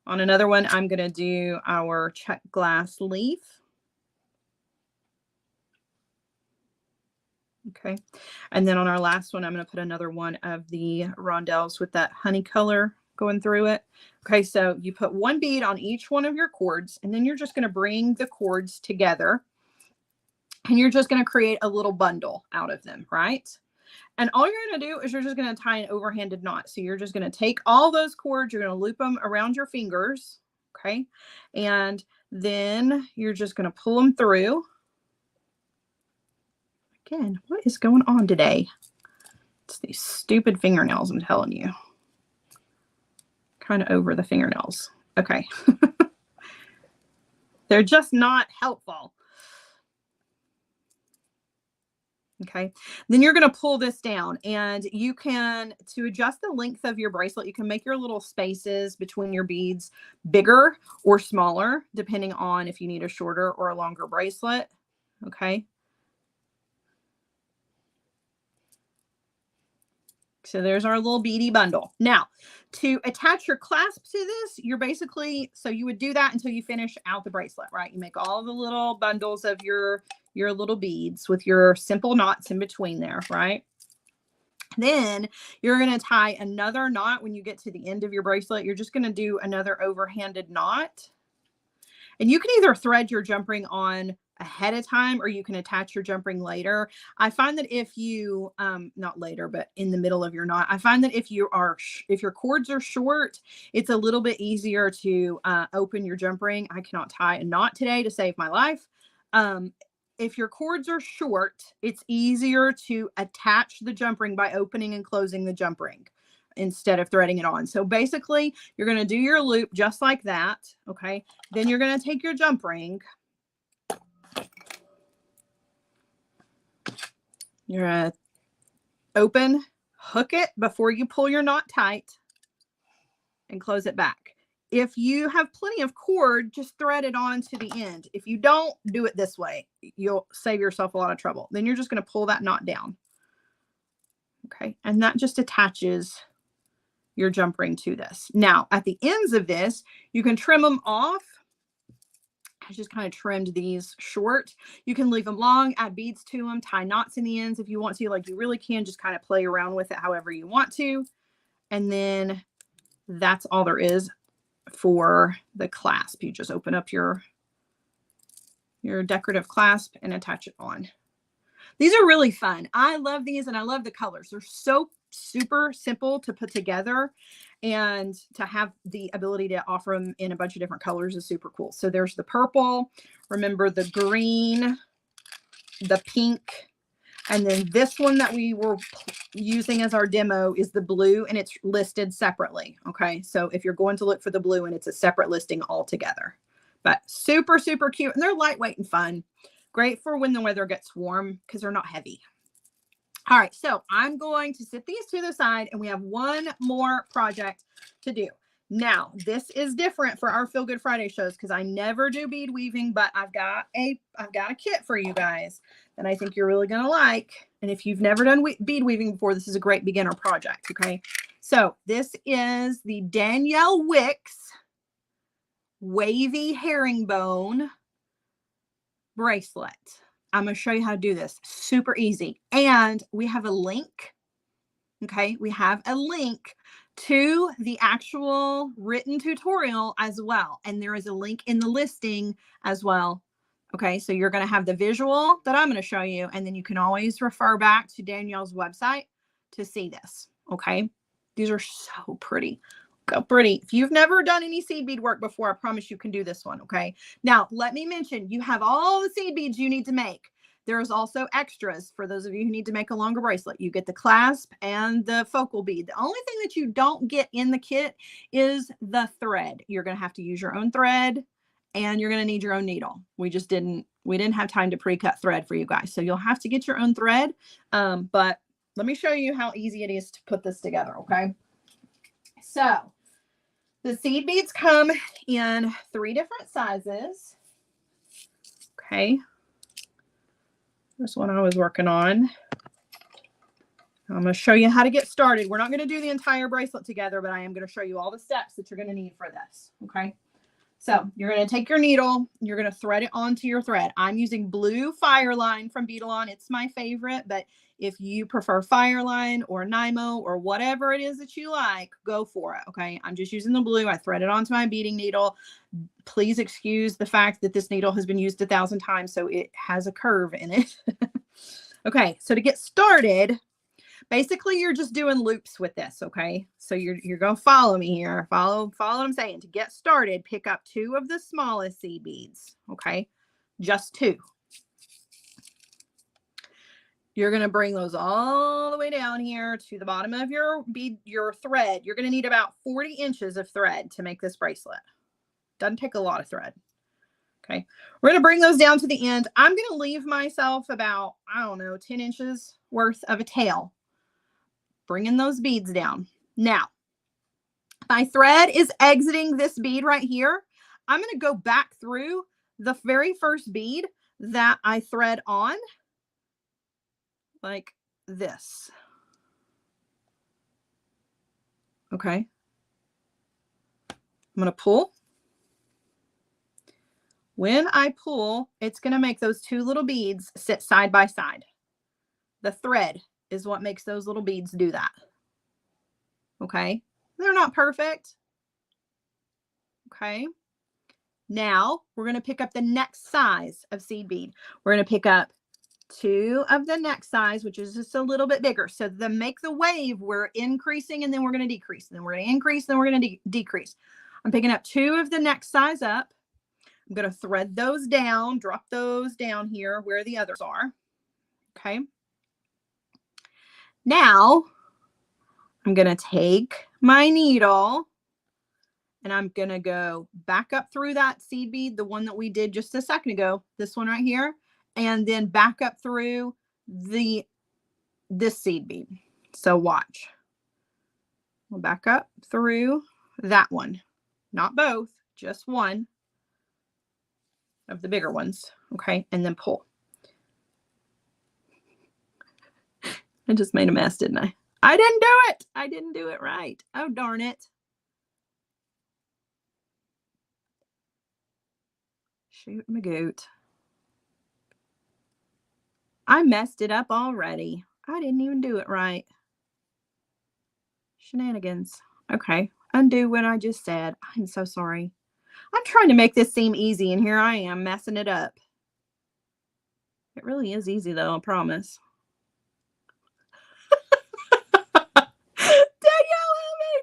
On another one, I'm going to do our check glass leaf. Okay, and then on our last one, I'm going to put another one of the rondelles with that honey color going through it. Okay, so you put 1 bead on each one of your cords, and then you're just going to bring the cords together, and you're just going to create a little bundle out of them, right? And all you're going to do is you're just going to tie an overhanded knot. So you're just going to take all those cords, you're going to loop them around your fingers, okay? And then you're just going to pull them through. Again, what is going on today? It's these stupid fingernails, I'm telling you. Kind of over the fingernails. Okay. They're just not helpful. Okay, then you're going to pull this down, and you can, to adjust the length of your bracelet, you can make your little spaces between your beads bigger or smaller, depending on if you need a shorter or a longer bracelet. Okay. So there's our little beady bundle. Now, to attach your clasp to this, you're basically, so you would do that until you finish out the bracelet, right? You make all the little bundles of your little beads with your simple knots in between there, right? Then you're going to tie another knot when you get to the end of your bracelet. You're just going to do another overhanded knot. And you can either thread your jump ring on ahead of time, or you can attach your jump ring later. I find that if you, not later, but in the middle of your knot, I find that if your cords are short, it's a little bit easier to open your jump ring. I cannot tie a knot today to save my life. If your cords are short, it's easier to attach the jump ring by opening and closing the jump ring instead of threading it on. So basically, you're going to do your loop just like that. Okay. Then you're going to take your jump ring. You're going to open, hook it before you pull your knot tight, and close it back. If you have plenty of cord, just thread it on to the end. If you don't, do it this way. You'll save yourself a lot of trouble. Then you're just going to pull that knot down. Okay. And that just attaches your jump ring to this. Now, at the ends of this, you can trim them off. I just kind of trimmed these short. You can leave them long, add beads to them, tie knots in the ends if you want to. Like, you really can just kind of play around with it however you want to. And then that's all there is for the clasp. You just open up your decorative clasp and attach it on. These are really fun. I love these, and I love the colors. They're so super simple to put together, and to have the ability to offer them in a bunch of different colors is super cool. So there's the purple, remember the green, the pink, and then this one that we were using as our demo is the blue, and it's listed separately. Okay. So if you're going to look for the blue, and it's a separate listing altogether, but super, super cute, and they're lightweight and fun. Great for when the weather gets warm because they're not heavy. All right, so I'm going to set these to the side, and we have one more project to do. Now, this is different for our Feel Good Friday shows because I never do bead weaving, but I've got a kit for you guys that I think you're really gonna like. And if you've never done bead weaving before, this is a great beginner project. Okay, so this is the Danielle Wicks Wavy Herringbone bracelet. I'm going to show you how to do this. Super easy. And we have a link. Okay. We have a link to the actual written tutorial as well. And there is a link in the listing as well. Okay. So you're going to have the visual that I'm going to show you. And then you can always refer back to Danielle's website to see this. Okay. These are so pretty. Go pretty. If you've never done any seed bead work before, I promise you can do this one. Okay. Now, let me mention, you have all the seed beads you need to make. There's also extras for those of you who need to make a longer bracelet. You get the clasp and the focal bead. The only thing that you don't get in the kit is the thread. You're going to have to use your own thread, and you're going to need your own needle. We didn't have time to pre-cut thread for you guys. So you'll have to get your own thread. But let me show you how easy it is to put this together. Okay. So the seed beads come in 3 different sizes. Okay. This one I was working on. I'm going to show you how to get started. We're not going to do the entire bracelet together, but I am going to show you all the steps that you're going to need for this. Okay. So you're going to take your needle, you're going to thread it onto your thread. I'm using blue Fireline from Beadalon. It's my favorite, but if you prefer Fireline or Nymo or whatever it is that you like, go for it. Okay. I'm just using the blue. I thread it onto my beading needle. Please excuse the fact that this needle has been used 1,000 times, so it has a curve in it. Okay. So to get started, basically, you're just doing loops with this, okay? So you're going to follow me here. Follow what I'm saying. To get started, pick up 2 of the smallest seed beads, okay? Just 2. You're going to bring those all the way down here to the bottom of your bead, your thread. You're going to need about 40 inches of thread to make this bracelet. Doesn't take a lot of thread. Okay. We're going to bring those down to the end. I'm going to leave myself about, I don't know, 10 inches worth of a tail. Bringing those beads down. Now, my thread is exiting this bead right here. I'm going to go back through the very first bead that I thread on like this. Okay. I'm going to pull. When I pull, it's going to make those two little beads sit side by side. The thread is what makes those little beads do that. Okay. They're not perfect. Okay. Now we're going to pick up the next size of seed bead. We're going to pick up 2 of the next size, which is just a little bit bigger. So to make the wave, we're increasing and then we're going to decrease. And then we're going to increase, then we're going to decrease. I'm picking up 2 of the next size up. I'm going to thread those down, drop those down here where the others are. Okay. Now I'm going to take my needle and I'm going to go back up through that seed bead, the one that we did just a second ago, this one right here, and then back up through this seed bead. So watch. We'll back up through that one, not both, just one of the bigger ones. Okay. And then pull. I just made a mess, didn't I? I didn't do it. I didn't do it right. Oh, darn it. Shoot my goat. I messed it up already. I didn't even do it right. Shenanigans. Okay. Undo what I just said. I'm so sorry. I'm trying to make this seem easy, and here I am messing it up. It really is easy, though, I promise. Danielle, help me!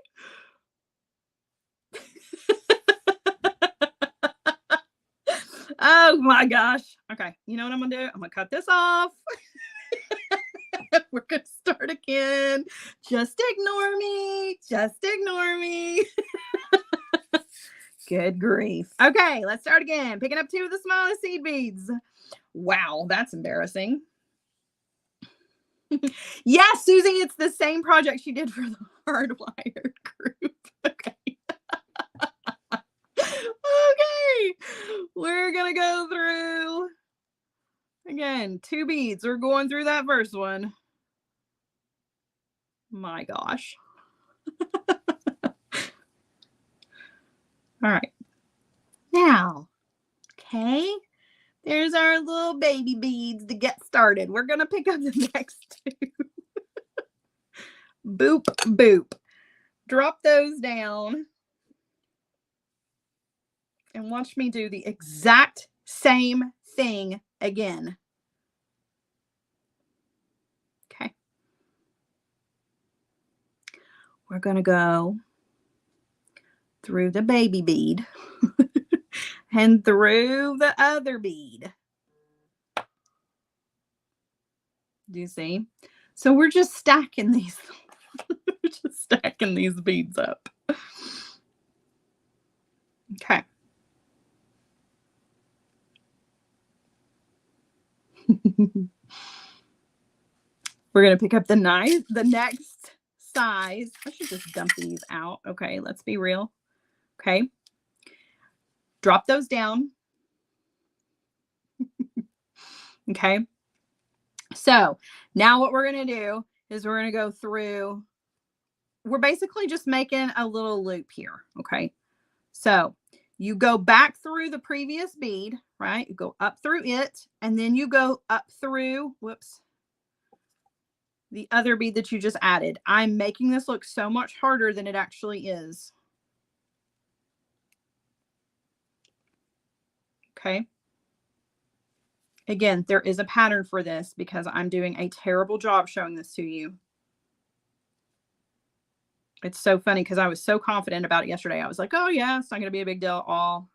Oh my gosh. Okay. You know what I'm going to do? I'm going to cut this off. We're going to start again. Just ignore me. Just ignore me. Good grief. Okay, let's start again. Picking up 2 of the smallest seed beads. Wow, that's embarrassing. Yes, Susie, it's the same project she did for the hardwired group. Okay. Okay. We're going to go through, again, 2 beads. We're going through that first one. My gosh. All right. Now, okay, there's our little baby beads to get started. We're going to pick up the next 2. Boop, boop. Drop those down. And watch me do the exact same thing again. Okay. We're going to go through the baby bead and through the other bead. Do you see? So we're just stacking these. We're just stacking these beads up. Okay. We're going to pick up the next size. I should just dump these out. Okay, let's be real. Okay. Drop those down. Okay. So now what we're going to do is we're going to go through, we're basically just making a little loop here. Okay. So you go back through the previous bead, right? You go up through it, and then you go up through, whoops, the other bead that you just added. I'm making this look so much harder than it actually is. Okay. Again, there is a pattern for this because I'm doing a terrible job showing this to you. It's so funny because I was so confident about it yesterday. I was like, oh yeah, it's not going to be a big deal.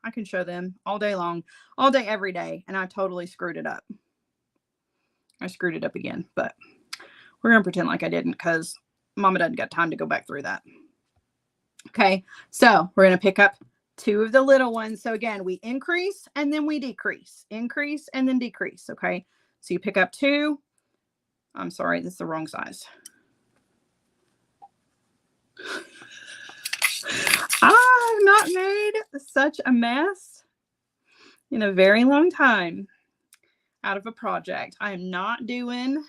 I can show them all day long, all day, every day. And I totally screwed it up. I screwed it up again, but we're going to pretend like I didn't because Mama doesn't got time to go back through that. Okay. So we're going to pick up 2 of the little ones. So again, we increase and then we decrease, increase and then decrease. Okay. So you pick up 2. I'm sorry, this is the wrong size. I've not made such a mess in a very long time out of a project. I am not doing.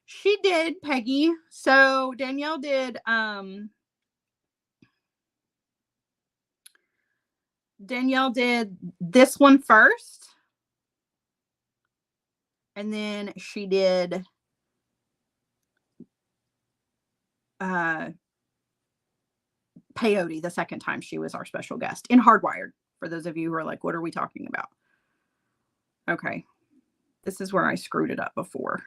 She did, Peggy. So Danielle did this one first. And then she did peyote the second time she was our special guest in Hardwired. For those of you who are like, what are we talking about? Okay. This is where I screwed it up before.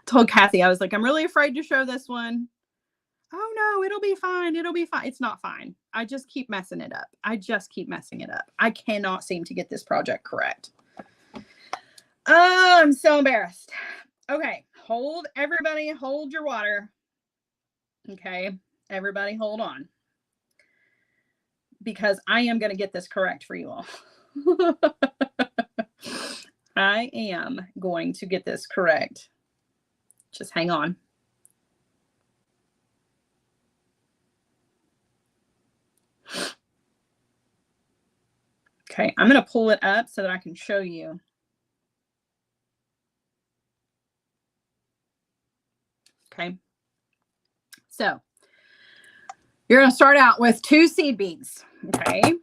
Told Kathy, I was like, I'm really afraid to show this one. Oh no, it'll be fine. It'll be fine. It's not fine. I just keep messing it up. I cannot seem to get this project correct. Oh, I'm so embarrassed. Okay. Everybody hold your water. Okay. Everybody hold on. Because I am going to get this correct for you all. I am going to get this correct. Just hang on. Okay, I'm going to pull it up so that I can show you. Okay. So you're going to start out with 2 seed beads. Okay.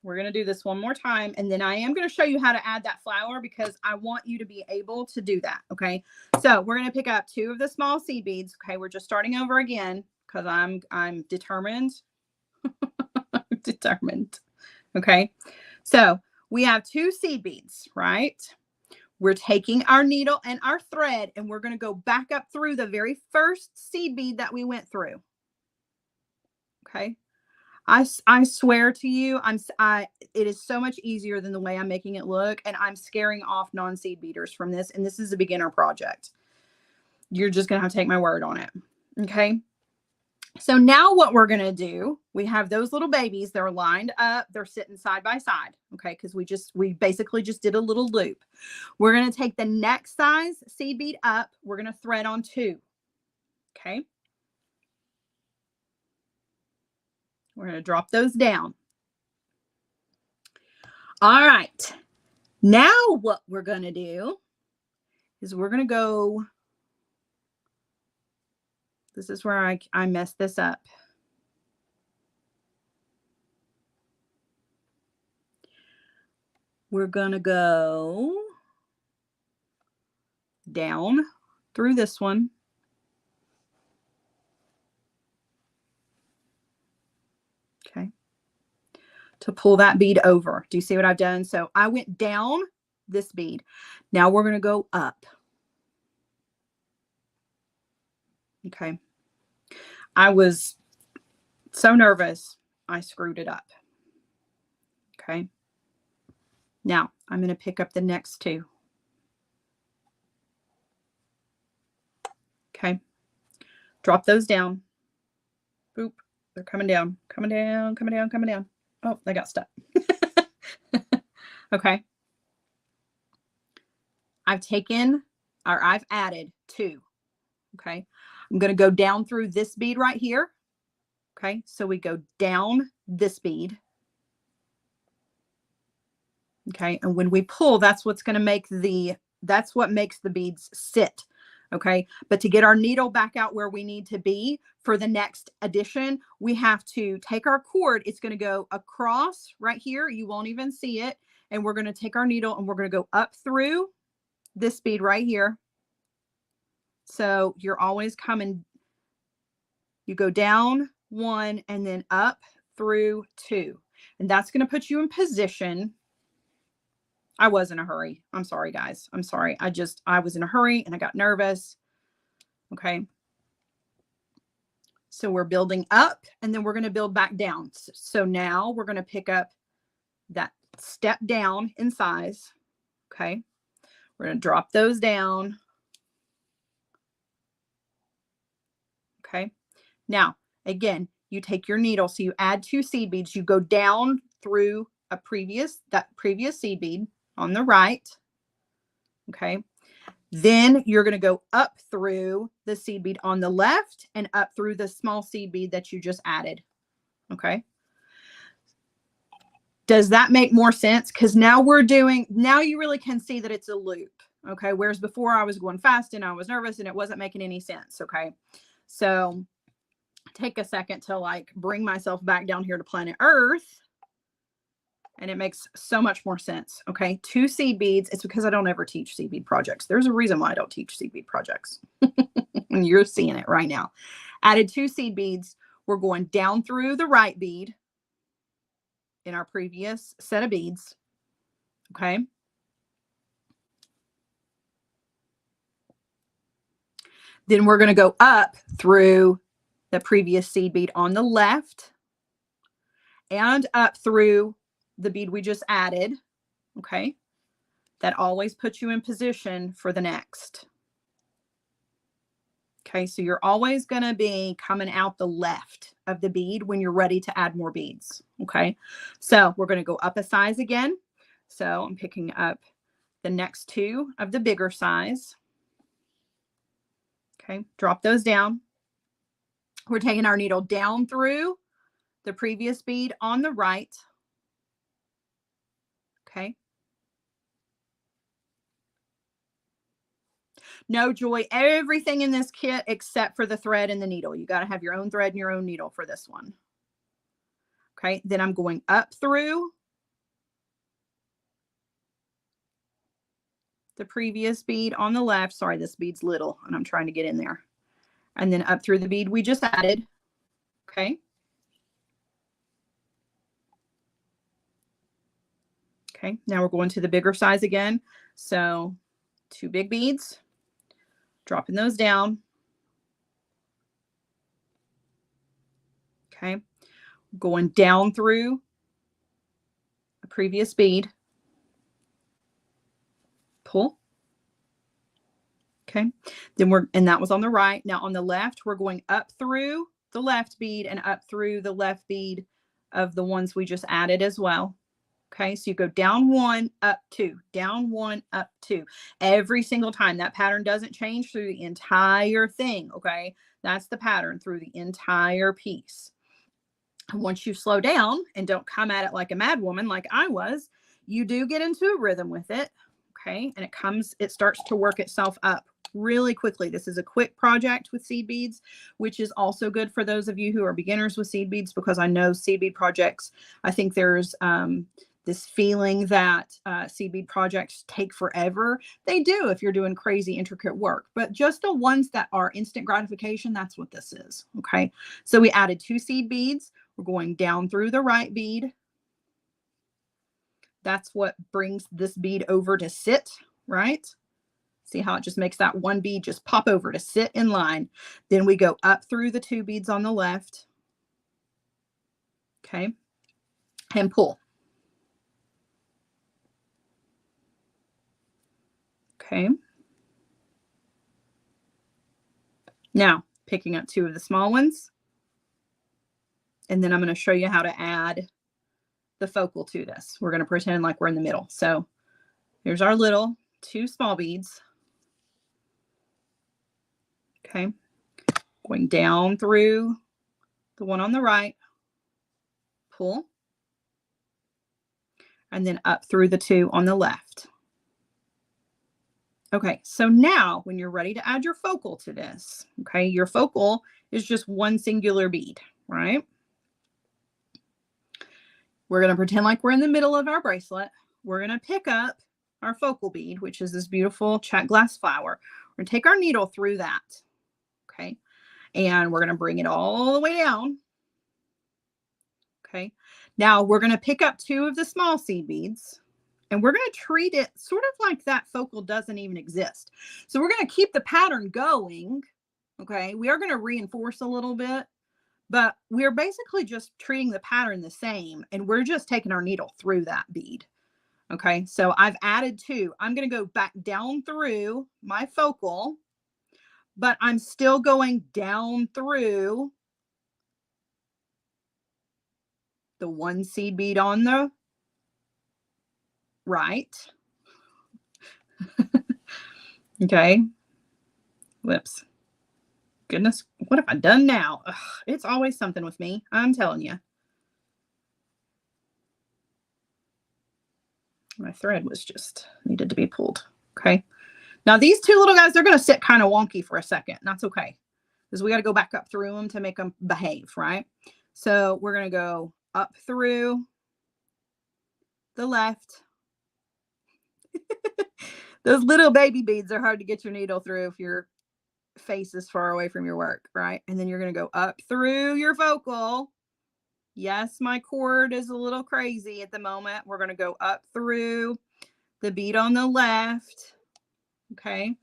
We're going to do this one more time. And then I am going to show you how to add that flower because I want you to be able to do that. Okay. So we're going to pick up 2 of the small seed beads. Okay. We're just starting over again because I'm determined. Determined. Okay. So we have 2 seed beads, right? We're taking our needle and our thread and we're going to go back up through the very first seed bead that we went through. Okay. I swear to you, it is so much easier than the way I'm making it look. And I'm scaring off non-seed beaters from this. And this is a beginner project. You're just going to have to take my word on it. Okay. So now what we're going to do, we have those little babies. They're lined up. They're sitting side by side. Okay. Cause we basically just did a little loop. We're going to take the next size seed bead up. We're going to thread on 2. Okay. We're going to drop those down. All right. Now what we're going to do is we're going to go. This is where I messed this up. We're going to go down through this one. Okay. To pull that bead over. Do you see what I've done? So I went down this bead. Now we're going to go up. Okay. I was so nervous. I screwed it up. Okay. Now I'm going to pick up the next 2. Okay. Drop those down. Boop. They're coming down, coming down, coming down, coming down. Oh, they got stuck. Okay. I've added 2. Okay. I'm going to go down through this bead right here. Okay. So we go down this bead. Okay. And when we pull, that's what's going to make that's what makes the beads sit. Okay. But to get our needle back out where we need to be for the next addition, we have to take our cord. It's going to go across right here. You won't even see it. And we're going to take our needle and we're going to go up through this bead right here. So you're always coming, you go down 1 and then up through 2. And that's going to put you in position. I was in a hurry. I'm sorry, guys. I'm sorry. I was in a hurry and I got nervous. Okay. So we're building up and then we're going to build back down. So now we're going to pick up that step down in size. Okay. We're going to drop those down. Okay. Now, again, you take your needle. So you add 2 seed beads. You go down through that previous seed bead on the right. Okay. Then you're going to go up through the seed bead on the left and up through the small seed bead that you just added. Okay. Does that make more sense? Because now you really can see that it's a loop. Okay. Whereas before I was going fast and I was nervous and it wasn't making any sense. Okay. So take a second to like bring myself back down here to planet Earth. And it makes so much more sense. Okay. 2 seed beads. It's because I don't ever teach seed bead projects. There's a reason why I don't teach seed bead projects. And you're seeing it right now. Added 2 seed beads. We're going down through the right bead in our previous set of beads. Okay. Then we're going to go up through the previous seed bead on the left and up through the bead we just added. Okay. That always puts you in position for the next. Okay. So you're always going to be coming out the left of the bead when you're ready to add more beads. Okay. So we're going to go up a size again. So I'm picking up the next 2 of the bigger size. Okay. Drop those down. We're taking our needle down through the previous bead on the right. Okay. No, Joy, everything in this kit except for the thread and the needle. You got to have your own thread and your own needle for this one. Okay. Then I'm going up through the previous bead on the left. Sorry, this bead's little and I'm trying to get in there. And then up through the bead we just added. Okay. Okay. Now we're going to the bigger size again. So 2 big beads, dropping those down. Okay. Going down through a previous bead. Pull. Okay. Then and that was on the right. Now on the left, we're going up through the left bead and up through the left bead of the ones we just added as well. Okay. So you go down 1, up 2, down 1, up 2. Every single time. That pattern doesn't change through the entire thing. Okay. That's the pattern through the entire piece. Once you slow down and don't come at it like a mad woman like I was, you do get into a rhythm with it. Okay. And it starts to work itself up really quickly. This is a quick project with seed beads, which is also good for those of you who are beginners with seed beads, because I know seed bead projects, I think there's this feeling that seed bead projects take forever. They do if you're doing crazy intricate work, but just the ones that are instant gratification, that's what this is. Okay. So we added 2 seed beads. We're going down through the right bead. That's what brings this bead over to sit, right? See how it just makes that one bead just pop over to sit in line. Then we go up through the 2 beads on the left. Okay. And pull. Okay. Now picking up 2 of the small ones. And then I'm going to show you how to add the focal to this. We're going to pretend like we're in the middle. So here's our little 2 small beads. Okay. Going down through the one on the right, pull, and then up through the 2 on the left. Okay. So now when you're ready to add your focal to this, okay, your focal is just one singular bead, right? We're going to pretend like we're in the middle of our bracelet. We're going to pick up our focal bead, which is this beautiful check glass flower. We're going to take our needle through that. Okay. And we're going to bring it all the way down. Okay. Now we're going to pick up 2 of the small seed beads and we're going to treat it sort of like that focal doesn't even exist. So we're going to keep the pattern going. Okay. We are going to reinforce a little bit, but we're basically just treating the pattern the same, and we're just taking our needle through that bead. Okay. So I've added 2. I'm going to go back down through my focal, but I'm still going down through the one seed bead on the right. Okay. Whoops. Goodness, what have I done now? Ugh, it's always something with me. I'm telling you. My thread was just needed to be pulled. Okay. Now these two little guys, they're going to sit kind of wonky for a second. That's okay. Because we got to go back up through them to make them behave, right? So we're going to go up through the left. Those little baby beads are hard to get your needle through if your face is far away from your work, right? And then you're going to go up through your focal. Yes, my cord is a little crazy at the moment. We're going to go up through the bead on the left. Okay.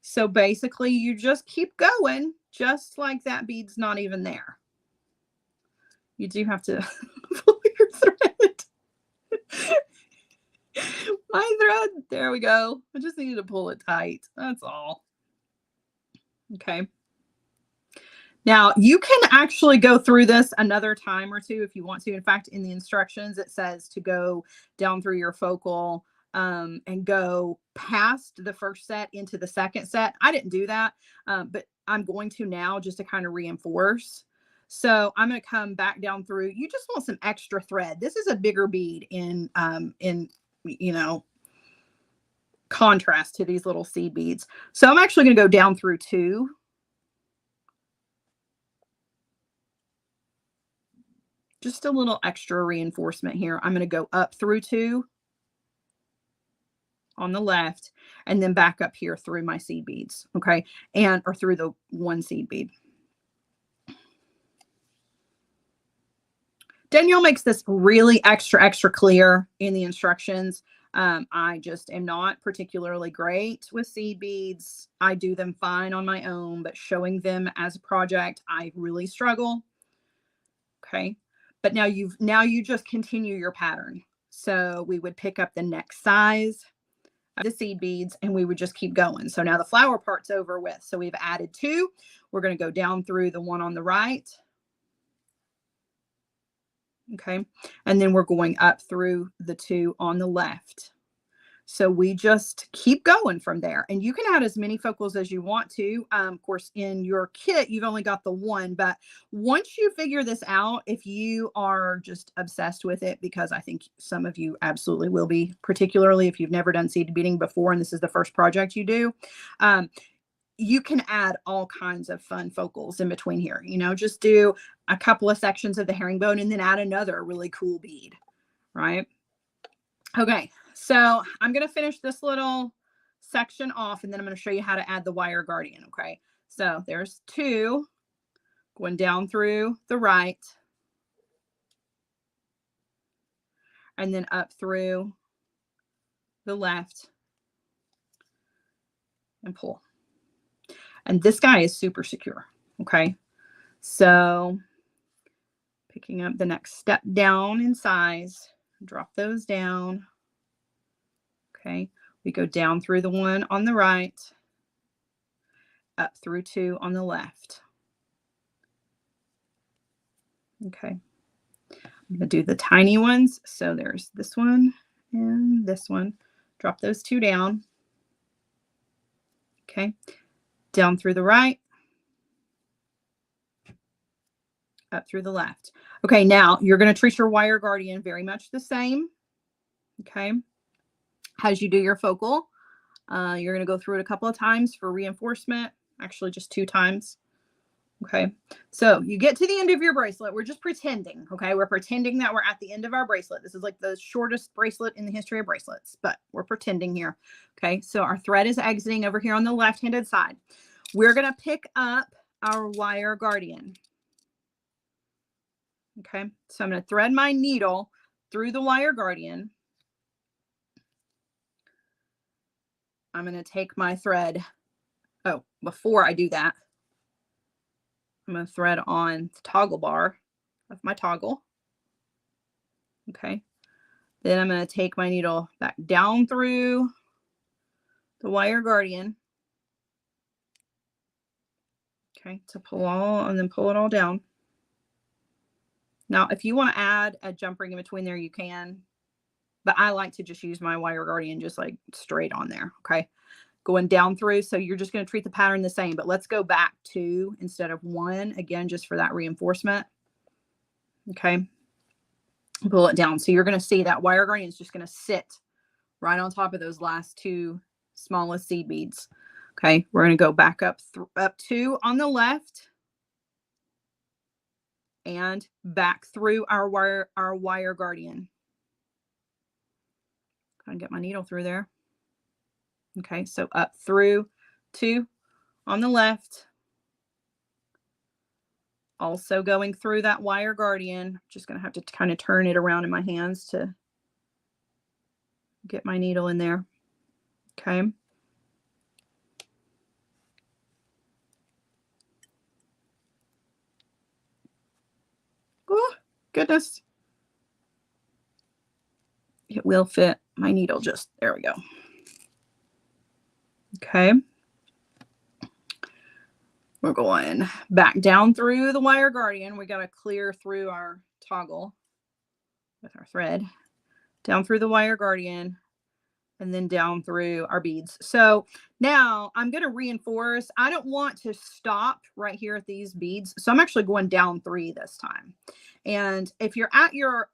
So basically you just keep going just like that bead's not even there. You do have to pull your thread. My thread, there we go. I just needed to pull it tight. That's all. Okay. Now you can actually go through this another time or two if you want to. In fact, in the instructions, it says to go down through your focal and go past the first set into the second set. I didn't do that, but I'm going to now just to kind of reinforce. So I'm going to come back down through. You just want some extra thread. This is a bigger bead in you know, contrast to these little seed beads. So I'm actually going to go down through 2. Just a little extra reinforcement here. I'm going to go up through 2 on the left and then back up here through my seed beads. Okay. And, or through the one seed bead. Danielle makes this really extra clear in the instructions. I just am not particularly great with seed beads. I do them fine on my own, but showing them as a project, I really struggle. Okay. But now you just continue your pattern. So we would pick up the next size of the seed beads and we would just keep going. So now the flower part's over with. So we've added 2. We're going to go down through the one on the right. Okay. And then we're going up through the 2 on the left. So we just keep going from there, and you can add as many focals as you want to. Of course, in your kit, you've only got the 1, but once you figure this out, if you are just obsessed with it, because I think some of you absolutely will be, particularly if you've never done seed beading before, and this is the first project you do, you can add all kinds of fun focals in between here. You know, just do a couple of sections of the herringbone and then add another really cool bead, right? Okay. So I'm going to finish this little section off and then I'm going to show you how to add the wire guardian. Okay. So there's 2 going down through the right and then up through the left and pull. And this guy is super secure. Okay. So picking up the next step down in size, drop those down. Okay. We go down through the one on the right, up through 2 on the left. Okay. I'm going to do the tiny ones. So there's this one and this one. Drop those 2 down. Okay. Down through the right, up through the left. Okay. Now you're going to treat your wire guardian very much the same. Okay. As you do your focal, you're going to go through it a couple of times for reinforcement, actually just 2 times. Okay. So you get to the end of your bracelet. We're just pretending. Okay. We're pretending that we're at the end of our bracelet. This is like the shortest bracelet in the history of bracelets, but we're pretending here. Okay. So our thread is exiting over here on the left-handed side. We're going to pick up our wire guardian. Okay. So I'm going to thread my needle through the wire guardian. I'm going to take my thread. Oh, before I do that, I'm going to thread on the toggle bar of my toggle. Okay. Then I'm going to take my needle back down through the wire guardian. Okay, to pull all and then pull it all down. Now, if you want to add a jump ring in between there, you can, but I like to just use my wire guardian just like straight on there. Okay, going down through. So you're just going to treat the pattern the same, but let's go back 2 instead of 1 again, just for that reinforcement. Okay, pull it down. So you're going to see that wire guardian is just going to sit right on top of those last 2 smallest seed beads. Okay, we're going to go back up 2 on the left and back through our wire guardian. Kind of get my needle through there. Okay, so up through 2 on the left. Also going through that wire guardian. Just going to have to kind of turn it around in my hands to get my needle in there. Okay. Oh, goodness. It will fit. My needle just, there we go. Okay. We're going back down through the wire guardian. We got to clear through our toggle with our thread, down through the wire guardian, and then down through our beads. So now I'm going to reinforce. I don't want to stop right here at these beads. So I'm actually going down 3 this time. And if you're at your,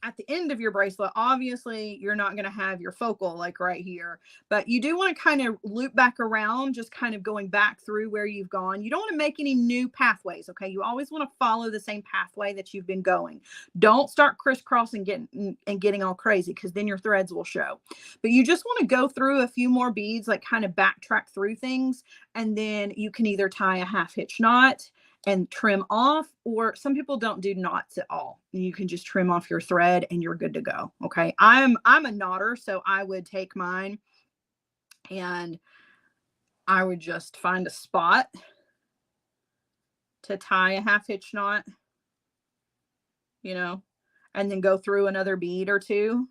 at the end of your bracelet, obviously you're not going to have your focal like right here, but you do want to kind of loop back around, just kind of going back through where you've gone. You don't want to make any new pathways. Okay. You always want to follow the same pathway that you've been going. Don't start crisscrossing getting all crazy, because then your threads will show. But you just want to go through a few more beads, like kind of backtrack through things. And then you can either tie a half hitch knot and trim off, or some people don't do knots at all. You can just trim off your thread and you're good to go. Okay. I'm a knotter, so I would take mine and I would just find a spot to tie a half hitch knot, you know, and then go through another bead or 2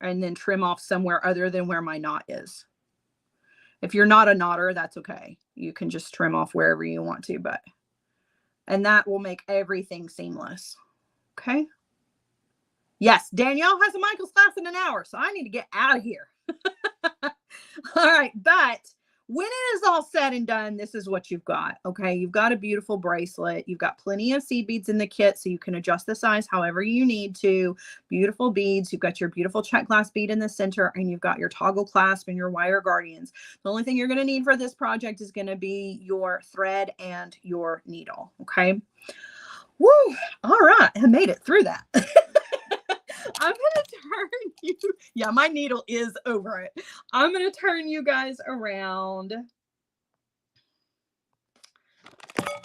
and then trim off somewhere other than where my knot is. If you're not a knotter, that's okay. You can just trim off wherever you want to, and that will make everything seamless. Okay. Yes, Danielle has a Michael's class in an hour, so I need to get out of here. All right. But when it is all said and done, this is what you've got. Okay. You've got a beautiful bracelet. You've got plenty of seed beads in the kit, so you can adjust the size however you need to. Beautiful beads. You've got your beautiful check glass bead in the center, and you've got your toggle clasp and your wire guardians. The only thing you're going to need for this project is going to be your thread and your needle. Okay. Woo. All right. I made it through that. I'm going to turn you. Yeah, my needle is over it. I'm going to turn you guys around.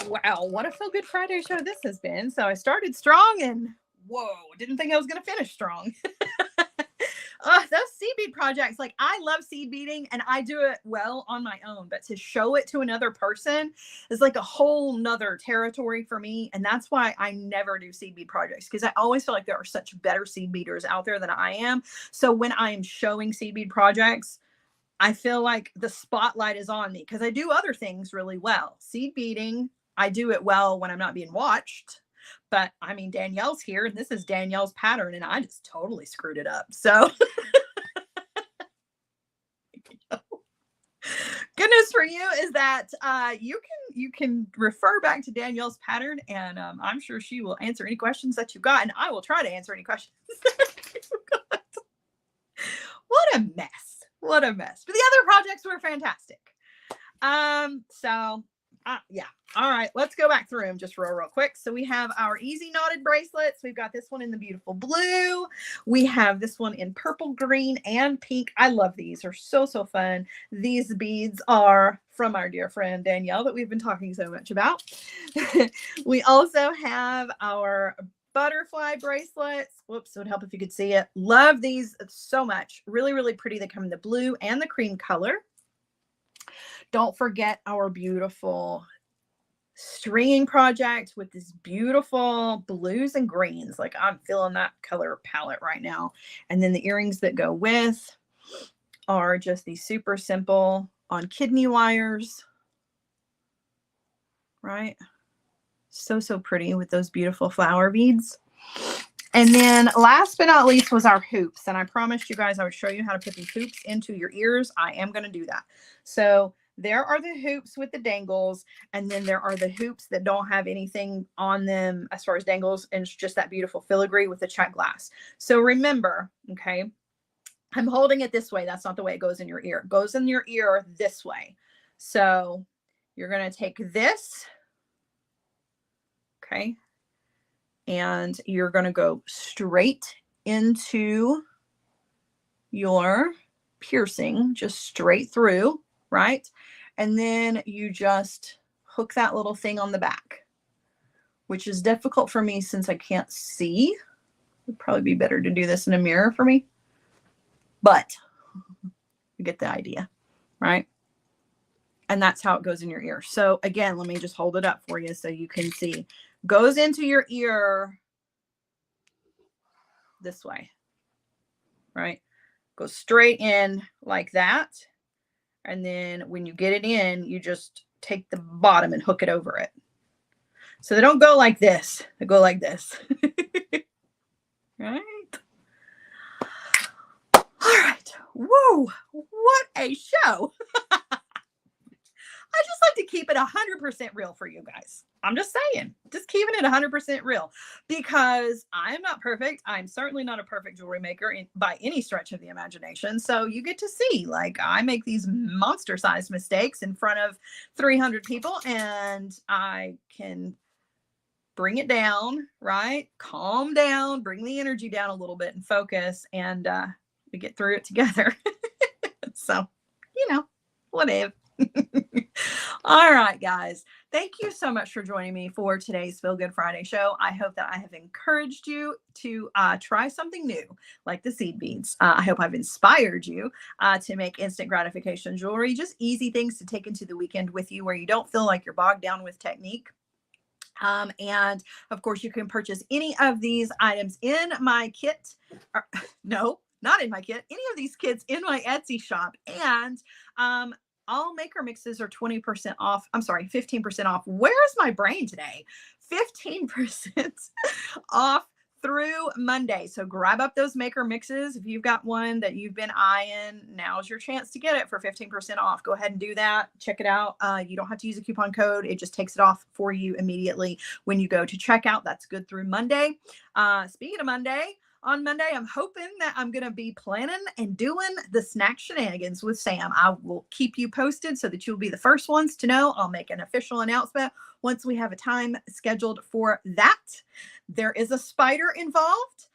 Wow, what a Feel Good Friday show this has been. So I started strong and whoa, didn't think I was going to finish strong. Those seed bead projects, like I love seed beading and I do it well on my own, but to show it to another person is like a whole nother territory for me. And that's why I never do seed bead projects, because I always feel like there are such better seed beaders out there than I am. So when I'm showing seed bead projects, I feel like the spotlight is on me because I do other things really well. Seed beading, I do it well when I'm not being watched. But I mean, Danielle's here and this is Danielle's pattern and I just totally screwed it up. So goodness for you is that you can refer back to Danielle's pattern, and I'm sure she will answer any questions that you've got, and I will try to answer any questions that you've got. What a mess. What a mess. But the other projects were fantastic. Yeah. All right, let's go back through them just real quick. So we have our easy knotted bracelets. We've got this one in the beautiful blue. We have this one in purple, green, and pink. I love these. They're so, so fun. These beads are from our dear friend Danielle that we've been talking so much about. We also have our butterfly bracelets. Whoops, it would help if you could see it. Love these so much. Really, really pretty. They come in the blue and the cream color. Don't forget our beautiful stringing project with this beautiful blues and greens. Like I'm feeling that color palette right now. And then the earrings that go with are just these super simple on kidney wires, right? So, so pretty with those beautiful flower beads. And then last but not least was our hoops. And I promised you guys I would show you how to put these hoops into your ears. I am going to do that. So there are the hoops with the dangles. And then there are the hoops that don't have anything on them as far as dangles. And it's just that beautiful filigree with the check glass. So remember, okay, I'm holding it this way. That's not the way it goes in your ear. It goes in your ear this way. So you're going to take this, okay, and you're going to go straight into your piercing, just straight through, right? And then you just hook that little thing on the back, which is difficult for me since I can't see. It would probably be better to do this in a mirror for me, but you get the idea, right? And that's how it goes in your ear. So again, let me just hold it up for you so you can see. Goes into your ear this way, right? Goes straight in like that. And then when you get it in, you just take the bottom and hook it over it. So they don't go like this. They go like this. Right? All right. Whoa, what a show. I just like to keep it 100% real for you guys. I'm just saying, just keeping it 100% real because I'm not perfect. I'm certainly not a perfect jewelry maker by any stretch of the imagination. So you get to see, like, I make these monster sized mistakes in front of 300 people and I can bring it down, right? Calm down, bring the energy down a little bit and focus, and we get through it together. So, you know, whatever. All right, guys. Thank you so much for joining me for today's Feel Good Friday show. I hope that I have encouraged you to try something new, like the seed beads. I hope I've inspired you to make instant gratification jewelry, just easy things to take into the weekend with you where you don't feel like you're bogged down with technique. And of course, you can purchase any of these items in my kit. No, not in my kit. Any of these kits in my Etsy shop. And all maker mixes are 20% off. I'm sorry, 15% off. Where's my brain today? 15% off through Monday. So grab up those maker mixes. If you've got one that you've been eyeing, now's your chance to get it for 15% off. Go ahead and do that. Check it out. You don't have to use a coupon code. It just takes it off for you immediately when you go to checkout. That's good through Monday. Speaking of Monday, on Monday, I'm hoping that I'm going to be planning and doing the snack shenanigans with Sam. I will keep you posted so that you'll be the first ones to know. I'll make an official announcement once we have a time scheduled for that. There is a spider involved.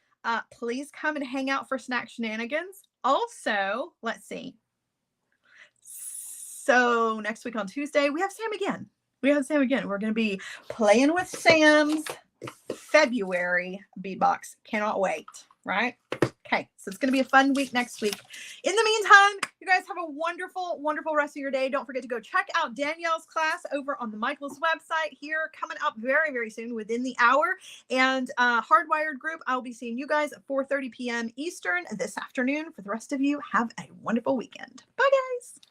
Please come and hang out for snack shenanigans. Also, let's see. So next week on Tuesday, we have Sam again. We're going to be playing with Sam's February bead box. Cannot wait, right? Okay, so it's going to be a fun week next week. In the meantime, you guys have a wonderful, wonderful rest of your day. Don't forget to go check out Danielle's class over on the Michaels website here, coming up very, very soon, within the hour. And Hardwired Group, I'll be seeing you guys at 4:30 p.m. Eastern this afternoon. For the rest of you, have a wonderful weekend. Bye, guys.